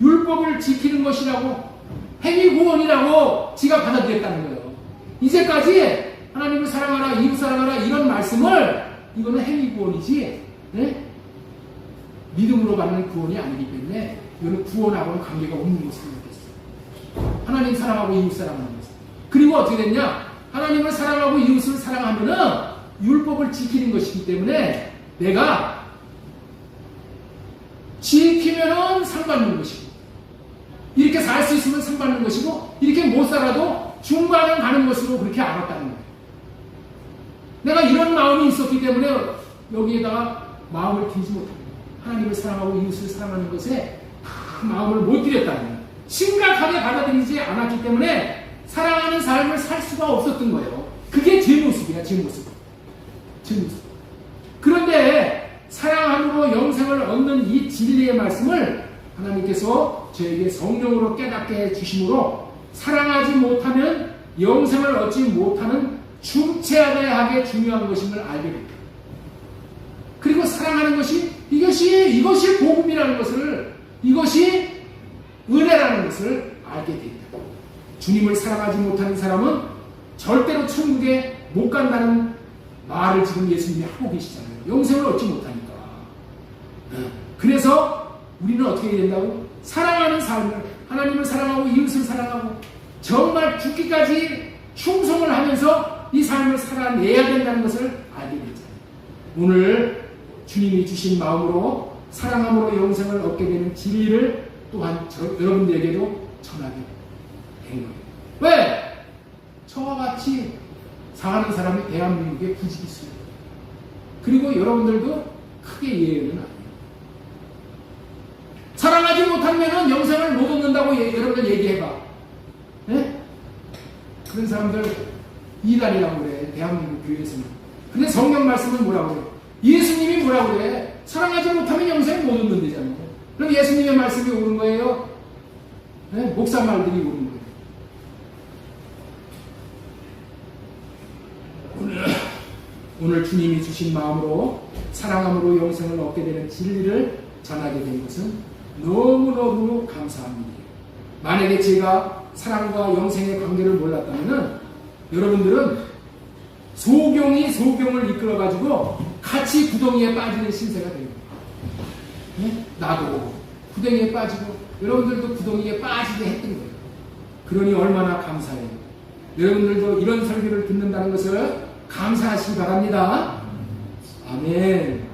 율법을 지키는 것이라고, 행위 구원이라고 지가 받아들였다는 거예요. 이제까지 하나님을 사랑하라, 이웃 사랑하라 이런 말씀을, 이거는 행위 구원이지, 네? 믿음으로 받는 구원이 아니기 때문에 이거는 구원하고는 관계가 없는 것으로 생각했어요. 하나님 사랑하고 이웃 사랑하는 것. 그리고 어떻게 됐냐? 하나님을 사랑하고 이웃을 사랑하면은 율법을 지키는 것이기 때문에 내가 지키면은 상 받는 것이고, 이렇게 살 수 있으면 상 받는 것이고, 이렇게 못 살아도 중간은 가는 것으로 그렇게 알았다는 거예요. 내가 이런 마음이 있었기 때문에 여기에다가 마음을 들이지 못합니다. 하나님을 사랑하고 이웃을 사랑하는 것에 마음을 못 들였다는 거예요. 심각하게 받아들이지 않았기 때문에 사랑하는 삶을 살 수가 없었던 거예요. 그게 제 모습이야, 제 모습. 제 모습. 그런데 사랑함으로 영생을 얻는 이 진리의 말씀을 하나님께서 저에게 성령으로 깨닫게 해주심으로 사랑하지 못하면 영생을 얻지 못하는 중체하게 중요한 것임을 알게 됩니다. 그리고 사랑하는 것이 이것이 복음이라는 것을, 이것이 은혜라는 것을 알게 됩니다. 주님을 사랑하지 못하는 사람은 절대로 천국에 못 간다는 말을 지금 예수님이 하고 계시잖아요. 영생을 얻지 못하니까. 그래서 우리는 어떻게 해야 된다고? 사랑하는 삶을, 하나님을 사랑하고 이웃을 사랑하고 정말 죽기까지 충성을 하면서 이 삶을 살아내야 된다는 것을 알게 되잖아요. 오늘 주님이 주신 마음으로 사랑함으로 영생을 얻게 되는 진리를 또한 여러분들에게도 전하게 된 거예요. 왜? 저와 같이 사는 사람이 대한민국에 부지기 있습니다. 그리고 여러분들도 크게 예외는 아니에요. 사랑하지 못하면 영생을 못 얻는다고 여러분들 얘기해봐. 네? 그런 사람들 이단이라고 그래, 대한민국 교회에서는. 근데 성경 말씀은 뭐라고 그래? 예수님이 뭐라고 그래? 사랑하지 못하면 영생을 못 얻는다잖아요. 그럼 예수님의 말씀이 옳은 거예요? 네? 목사 말들이 옳은 거예요. 오늘 주님이 주신 마음으로 사랑함으로 영생을 얻게 되는 진리를 전하게 된 것은 너무너무 감사합니다. 만약에 제가 사랑과 영생의 관계를 몰랐다면 여러분들은 소경이 소경을 이끌어가지고 같이 구덩이에 빠지는 신세가 됩니다. 네? 나도 구덩이에 빠지고 여러분들도 구덩이에 빠지게 했던 거예요. 그러니 얼마나 감사해요. 여러분들도 이런 설교를 듣는다는 것을 감사하시기 바랍니다. 아멘.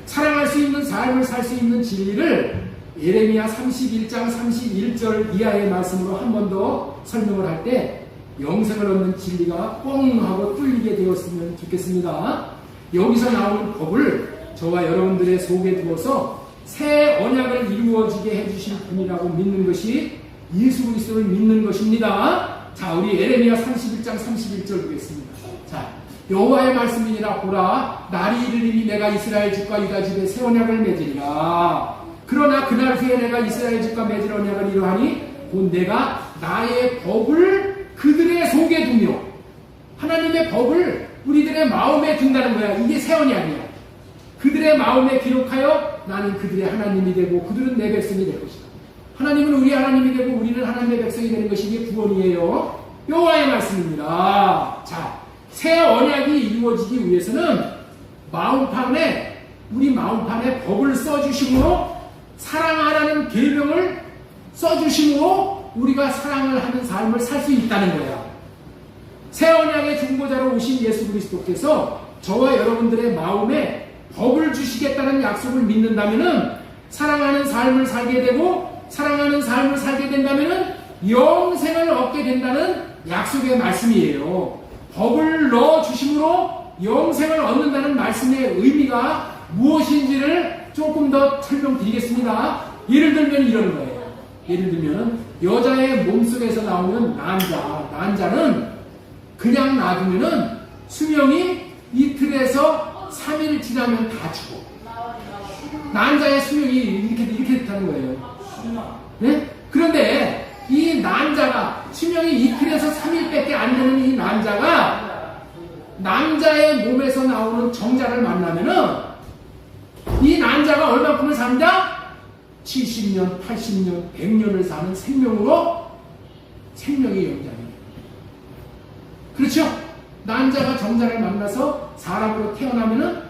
사랑할 수 있는 삶을 살 수 있는 진리를 예레미야 31장 31절 이하의 말씀으로 한 번 더 설명을 할 때 영생을 얻는 진리가 뻥 하고 뚫리게 되었으면 좋겠습니다. 여기서 나오는 법을 저와 여러분들의 속에 두어서 새 언약을 이루어지게 해주실 분이라고 믿는 것이 예수 그리스도를 믿는 것입니다. 자, 우리 예레미야 31장 31절 보겠습니다. 자, 여호와의 말씀이니라. 보라, 날이 이르리니 내가 이스라엘 집과 유다 집에 새 언약을 맺으리라. 그러나 그날 후에 내가 이스라엘 집과 맺을 언약을 이루하니 곧 내가 나의 법을 그들의 속에 두며, 하나님의 법을 우리들의 마음에 둔다는 거야. 이게 새 언약이야. 그들의 마음에 기록하여 나는 그들의 하나님이 되고 그들은 내 백성이 될 것이다. 하나님은 우리 하나님이 되고 우리는 하나님의 백성이 되는 것이 이게 구원이에요. 여호와의 말씀입니다. 자, 새 언약이 이루어지기 위해서는 마음판에, 우리 마음판에 법을 써주심으로, 사랑하라는 계명을 써주심으로 우리가 사랑을 하는 삶을 살 수 있다는 거야. 새 언약의 중보자로 오신 예수 그리스도께서 저와 여러분들의 마음에 법을 주시겠다는 약속을 믿는다면은 사랑하는 삶을 살게 되고, 사랑하는 삶을 살게 된다면은 영생을 얻게 된다는 약속의 말씀이에요. 법을 넣어 주심으로 영생을 얻는다는 말씀의 의미가 무엇인지를 조금 더 설명드리겠습니다. 예를 들면 이런 거예요. 예를 들면 여자의 몸속에서 나오는 난자는 그냥 놔두면은 수명이 이틀에서 3일 지나면 다 죽어. 난자의 수명이 이렇게 됐다는 거예요. 네? 그런데 이 난자가 수명이 이틀에서 3일밖에 안 되는 이 난자가 남자의 몸에서 나오는 정자를 만나면은 이 난자가 얼마큼을 산다? 70년, 80년, 100년을 사는 생명으로 생명의 연장이에요. 그렇죠? 난자가 정자를 만나서 사람으로 태어나면은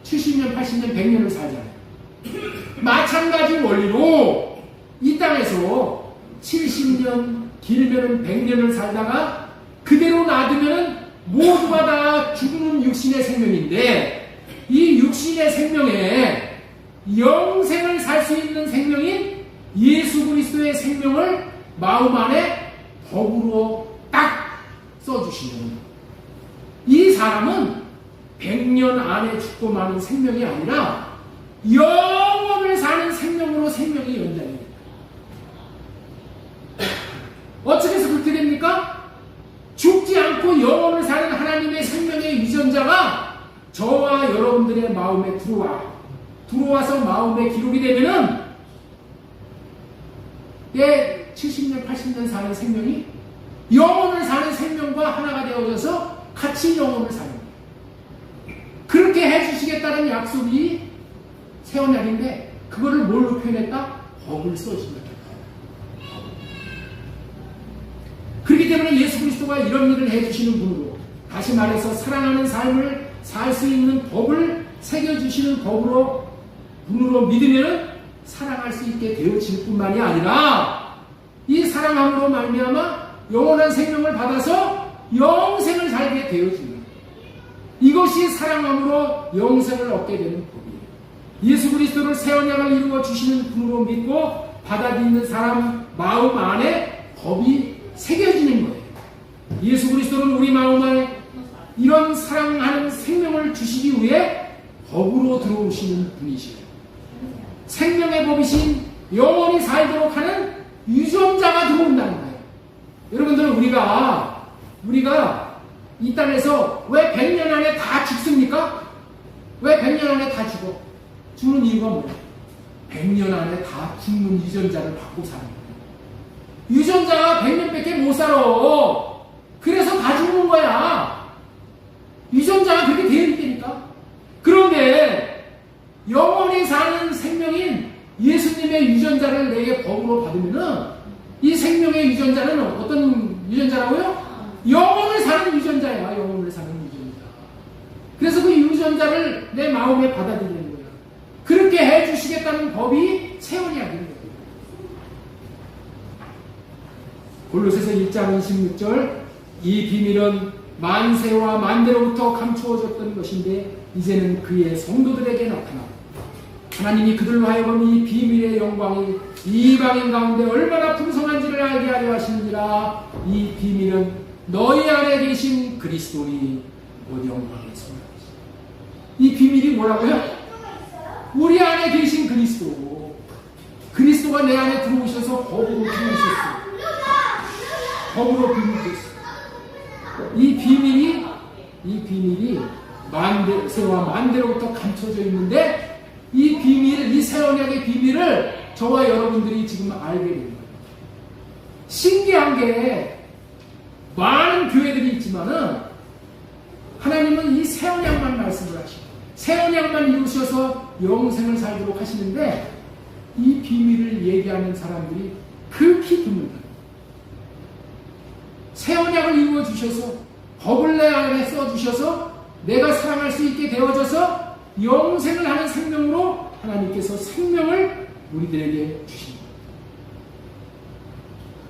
70년, 80년, 100년을 살잖아요. 마찬가지 원리로 이 땅에서 70년, 길면은 100년을 살다가 그대로 놔두면은 모두가 다 죽는 육신의 생명인데, 이 육신의 생명에 영생을 살 수 있는 생명인 예수 그리스도의 생명을 마음 안에 법으로 딱 써주시는, 이 사람은 100년 안에 죽고 마는 생명이 아니라 영원을 사는 생명으로 생명이 연장이 됩니다. 어떻게 해서 그렇게 됩니까? 죽지 않고 영원을 사는 하나님의 생명의 유전자가 저와 여러분들의 마음에 들어와서 마음에 기록이 되면은 70년, 80년 사는 생명이 영원을 사는 생명과 하나가 되어져서 같이 영혼을 사는 거예요. 그렇게 해주시겠다는 약속이 새 언약인데, 그거를 뭘로 표현했다? 법을 써준다. 그렇기 때문에 예수 그리스도가 이런 일을 해주시는 분으로, 다시 말해서 사랑하는 삶을 살 수 있는 법을 새겨주시는 분으로 믿으면 사랑할 수 있게 되어질 뿐만이 아니라, 이 사랑함으로 말미암아 영원한 생명을 받아서 영생을 살게 되어집니다. 이것이 사랑함으로 영생을 얻게 되는 법이에요. 예수 그리스도를 새 언약을 이루어 주시는 분으로 믿고 받아들이는 사람 마음 안에 법이 새겨지는 거예요. 예수 그리스도는 우리 마음에 이런 사랑하는 생명을 주시기 위해 법으로 들어오시는 분이시에요. 생명의 법이신 영원히 살도록 하는 유전자가 들어온다는 거예요. 여러분들, 우리가 이 땅에서 왜 100년 안에 다 죽습니까? 왜 100년 안에 다 죽어? 죽는 이유가 뭐예요? 100년 안에 다 죽는 유전자를 받고 사는 거예요. 유전자가 100년밖에 못 살아. 그래서 다 죽는 거야. 유전자가 그렇게 되어 있다니까. 그런데 영원히 사는 생명인 예수님의 유전자를 내게 법으로 받으면은, 이 생명의 유전자는 어떤 유전자라고요? 영원을 사는 유전자야. 영원을 사는 유전자. 그래서 그 유전자를 내 마음에 받아들이는 거야. 그렇게 해주시겠다는 법이 새 언약인 거예요. 골로새서 1장 26절, 이 비밀은 만세와 만대로부터 감추어졌던 것인데 이제는 그의 성도들에게 나타나고, 하나님이 그들로 하여금 이 비밀의 영광이 이방인 가운데 얼마나 풍성한지를 알게 하려 하시느니라. 이 비밀은 너희 안에 계신 그리스도니 곧 영광의 소망이시다. 이 비밀이 뭐라고요? 우리 안에 계신 그리스도. 그리스도가 내 안에 들어오셔서 법으로 들어오셨어요. 법으로 비밀됐어요. 이 비밀이 만대세와 만대로부터 감춰져 있는데, 이 비밀, 이 새 언약의 비밀을 저와 여러분들이 지금 알게 된 거예요. 신기한 게, 많은 교회들이 있지만은 하나님은 이 새 언약만 말씀을 하시고 새 언약만 이루셔서 영생을 살도록 하시는데, 이 비밀을 얘기하는 사람들이 극히 드물다. 새 언약을 이루어 주셔서 법을 내 안에 써 주셔서 내가 사랑할 수 있게 되어져서 영생을 하는 생명으로 하나님께서 생명을 우리들에게 주십니다.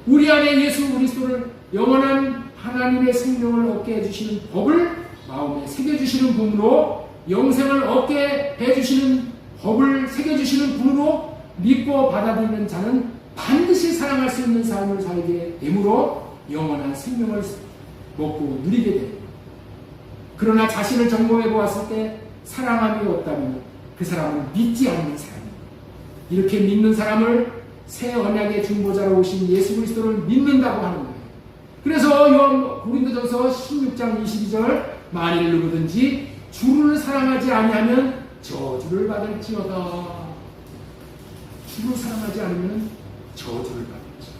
우리 안에 예수 그리스도를 영원한 하나님의 생명을 얻게 해주시는 법을 마음에 새겨주시는 분으로, 영생을 얻게 해주시는 법을 새겨주시는 분으로 믿고 받아들이는 자는 반드시 사랑할 수 있는 삶을 살게 되므로 영원한 생명을 먹고 누리게 됩니다. 그러나 자신을 점검해 보았을 때 사랑함이 없다면 그 사람은 믿지 않는 사람입니다. 이렇게 믿는 사람을 새 언약의 중보자로 오신 예수 그리스도를 믿는다고 하는 거예요. 그래서 고린도전서 16장 22절, 만일 누구든지 주를 사랑하지 아니하면 저주를 받을지어다. 주를 사랑하지 않으면 저주를 받을지어다.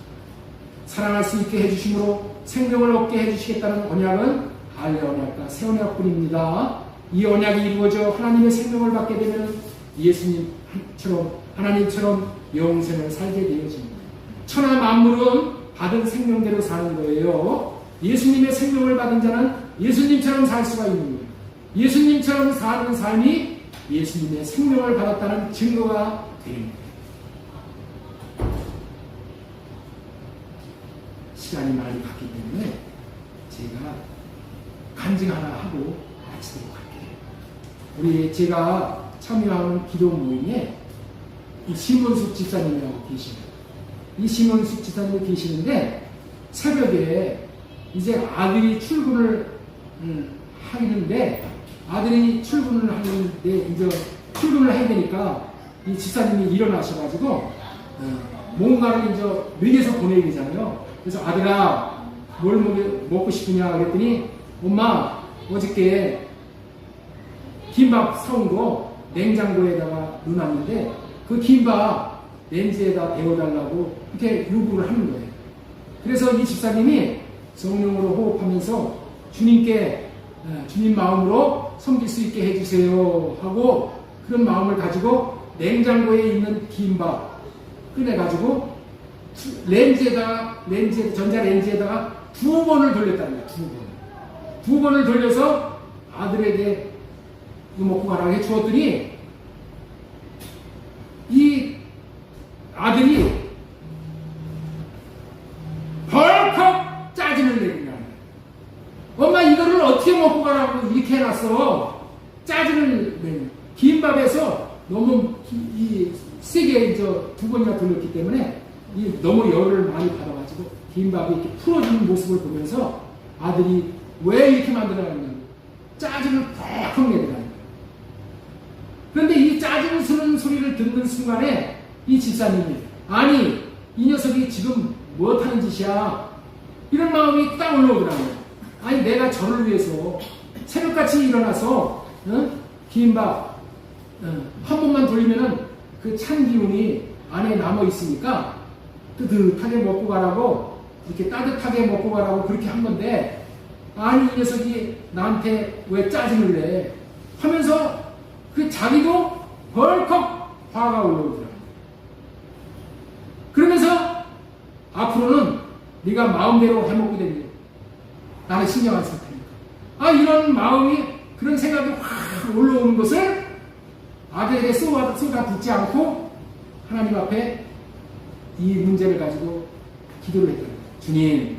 사랑할 수 있게 해주심으로 생명을 얻게 해주시겠다는 언약은 할례 언약과 새 언약뿐입니다. 이 언약이 이루어져 하나님의 생명을 받게 되면 예수님처럼, 하나님처럼 영생을 살게 되어집니다. 천하 만물은 받은 생명대로 사는 거예요. 예수님의 생명을 받은 자는 예수님처럼 살 수가 있는 거예요. 예수님처럼 사는 삶이 예수님의 생명을 받았다는 증거가 되는 거예요. 시간이 많이 갔기 때문에 제가 간증 하나 하고 마치도록 할게요. 제가 참여하는 기도 모임에 이 심원숙 집사님이라고 계시네요. 이 심원숙 집사님이 계시는데 새벽에 이제 아들이 출근을 하는데 아들이 출근을 하는데 이제 출근을 해야 되니까 이 집사님이 일어나셔가지고 뭔가를 이제 먹여서 보내야 되잖아요. 그래서 아들아 뭘 먹고 싶으냐 그랬더니 엄마 어저께 김밥 사온 거 냉장고에다가 넣어놨는데 그 김밥 렌즈에다 데워달라고 이렇게 요구를 하는 거예요. 그래서 이 집사님이 성령으로 호흡하면서 주님께 주님 마음으로 섬길 수 있게 해주세요 하고 그런 마음을 가지고 냉장고에 있는 김밥 꺼내가지고 전자레인지에다가 2번을 돌렸다는 거예요. 2번을 돌려서 아들에게 이거 먹고 가라고 해주었더니 이 아들이 벌컥 짜증을 내는 거예요. 엄마 이거를 어떻게 먹고 가라고 이렇게 해놨어. 짜증을 내는 김밥에서 너무 세게 2번이나 돌렸기 때문에 너무 열을 많이 받아가지고 김밥이 이렇게 풀어지는 모습을 보면서 아들이 왜 이렇게 만들어놨냐고 짜증을 퍽 내더라고요. 그런데 이 짜증 쓰는 소리를 듣는 순간에 이 집사님이 아니 이 녀석이 지금 무엇하는 짓이야 이런 마음이 딱 올라오더라고요. 아니 내가 저를 위해서 새벽같이 일어나서 김밥 한 번만 돌리면은 그 찬 기운이 안에 남아 있으니까 뜨뜻하게 먹고 가라고 이렇게 따뜻하게 먹고 가라고 그렇게 한 건데 아니 이 녀석이 나한테 왜 짜증을 내 하면서 그 자기도 벌컥 화가 올라오더라고요. 그러면서 앞으로는 네가 마음대로 해먹게 되니 나는 신경 안 쓸 테니까. 이런 마음이 그런 생각이 확 올라오는 것을 아들에게 쏟아붓지 않고 하나님 앞에 이 문제를 가지고 기도를 했다. 주님,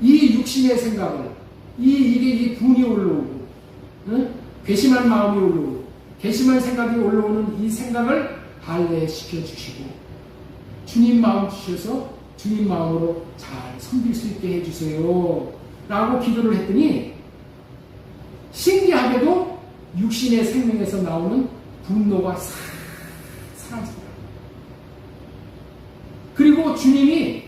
이 육신의 생각을 이 분이 올라오고 괘씸한 마음이 올라오고 괘씸한 생각이 올라오는 이 생각을 할례시켜 주시고 주님 마음 주셔서 주님 마음으로 잘 섬길 수 있게 해주세요 라고 기도를 했더니 신기하게도 육신의 생명에서 나오는 분노가 싹 사라지더라고요. 그리고 주님이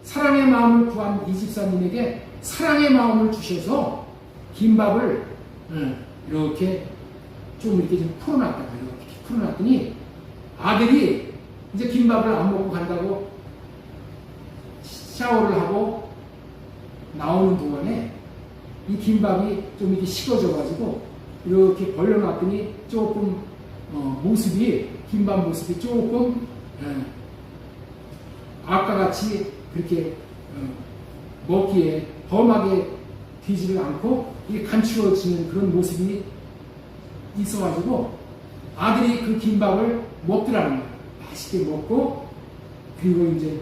사랑의 마음을 구한 이 집사님에게 사랑의 마음을 주셔서 김밥을 이렇게 좀 풀어놨더니 아들이 이제 김밥을 안 먹고 간다고 샤워를 하고 나오는 동안에 이 김밥이 좀 이렇게 식어져가지고 이렇게 벌려놨더니 조금 김밥 모습이 조금 아까 같이 그렇게 먹기에 범하게 되지를 않고 이게 간추어지는 그런 모습이 있어가지고 아들이 그 김밥을 먹더라는 거예요. 맛있게 먹고 그리고 이제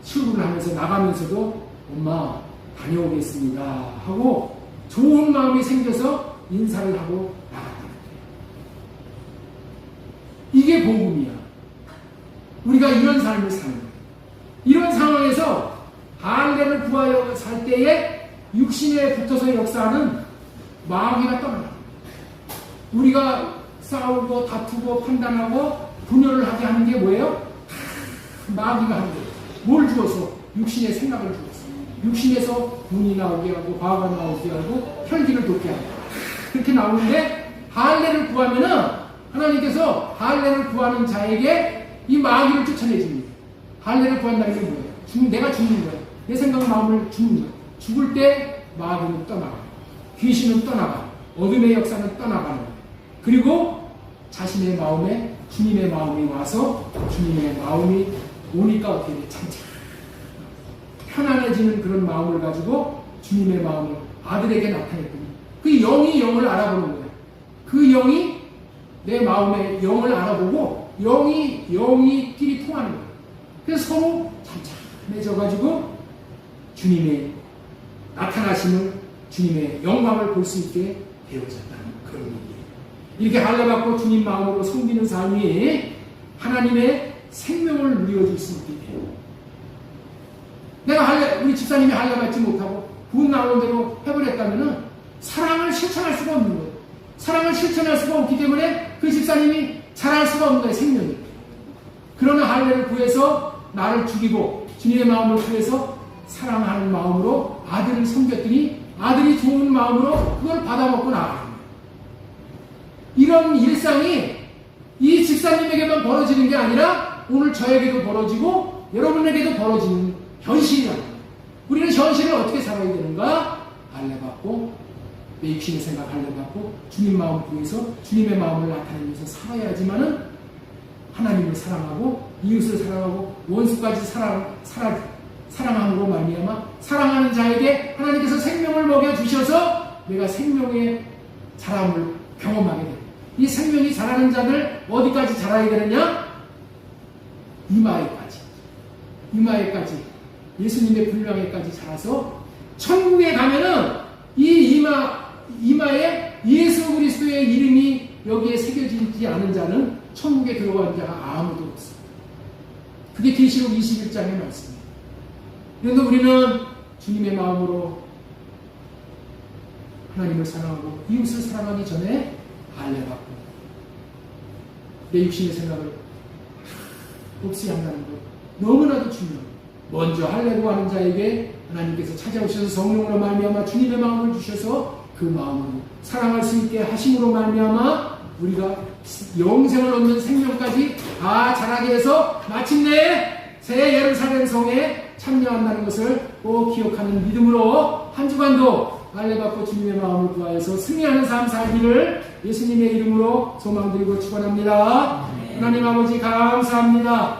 출근을 하면서 나가면서도 엄마 다녀오겠습니다 하고 좋은 마음이 생겨서 인사를 하고 나갔다는 거예요. 이게 복음이야. 우리가 이런 삶을 사는 거예요. 이런 상황에서 할례를 구하여 살 때에 육신에 붙어서 역사하는 마귀가 떠나요. 우리가 싸우고 다투고 판단하고 분열을 하게 하는 게 뭐예요? 마귀가 하는 거예요. 뭘 주어서? 육신의 생각을 주어서. 육신에서 분이 나오게 하고 화가 나오게 하고 혈기를 돋게 하고 그렇게 나오는데 할례를 구하면은 하나님께서 할례를 구하는 자에게 이 마귀를 쫓아내줍니다. 할례를 구한다는 게 뭐예요? 내가 죽는 거예요. 내 생각 마음을 죽는 거예요. 죽을 때 마귀는 떠나가요. 귀신은 떠나가요. 어둠의 역사는 떠나가는 거예요. 그리고 자신의 마음에 주님의 마음이 와서 주님의 마음이 오니까 어떻게 돼? 참참 편안해지는 그런 마음을 가지고 주님의 마음을 아들에게 나타냈더니 그 영이 영을 알아보는 거예요. 그 영이 내 마음의 영을 알아보고 영이 끼리 통하는 거예요. 그래서 서로 참참해져가지고 주님의 나타나심을 주님의 영광을 볼 수 있게 되어졌다는 그런 얘기예요. 이렇게 할례받고 주님 마음으로 섬기는 삶이 하나님의 생명을 누려줄 수 있게 돼요. 내가 우리 집사님이 할례받지 못하고 부은 나온 대로 해버렸다면은 사랑을 실천할 수가 없는 거예요. 사랑을 실천할 수가 없기 때문에 그 집사님이 잘할 수가 없는 거예요. 생명이. 그러나 할례를 구해서 나를 죽이고 주님의 마음을 구해서 사랑하는 마음으로 아들을 섬겼더니 아들이 좋은 마음으로 그걸 받아먹고 나아가는 거예요. 이런 일상이 이 집사님에게만 벌어지는 게 아니라 오늘 저에게도 벌어지고 여러분에게도 벌어지는 현실이라는 거예요. 우리는 현실을 어떻게 살아야 되는가? 할례받고 내 육신의 생각 할례받고 주님 마음을 구해서 주님의 마음을 나타내면서 살아야지만은 하나님을 사랑하고 이웃을 사랑하고 원수까지 사랑함으로 말미암아 사랑하는 자에게 하나님께서 생명을 먹여주셔서 내가 생명의 자람을 경험하게 됩니다. 이 생명이 자라는 자들 어디까지 자라야 되느냐? 이마에까지 예수님의 분량에까지 자라서 천국에 가면은 이 이마에 예수 그리스도의 이름이 여기에 새겨지지 않은 자는 천국에 들어간 자가 아무도 없습니다. 그게 계시록 21장의 말씀입니다. 그런데 우리는 주님의 마음으로 하나님을 사랑하고 이웃을 사랑하기 전에 할례받고 내 육신의 생각을 없이 한다는 것 너무나도 중요합니다. 먼저 할례로 하는 자에게 하나님께서 찾아오셔서 성령으로 말미암아 주님의 마음을 주셔서 그 마음으로 사랑할 수 있게 하심으로 말미암아 우리가 영생을 얻는 생명까지 다 자라게 해서 마침내 새 예루살렘 성에 참여한다는 것을 꼭 기억하는 믿음으로 한 주간도 할례받고 주님의 마음을 구하여서 승리하는 삶 살기를 예수님의 이름으로 소망드리고 축원합니다. 하나님 아버지 감사합니다.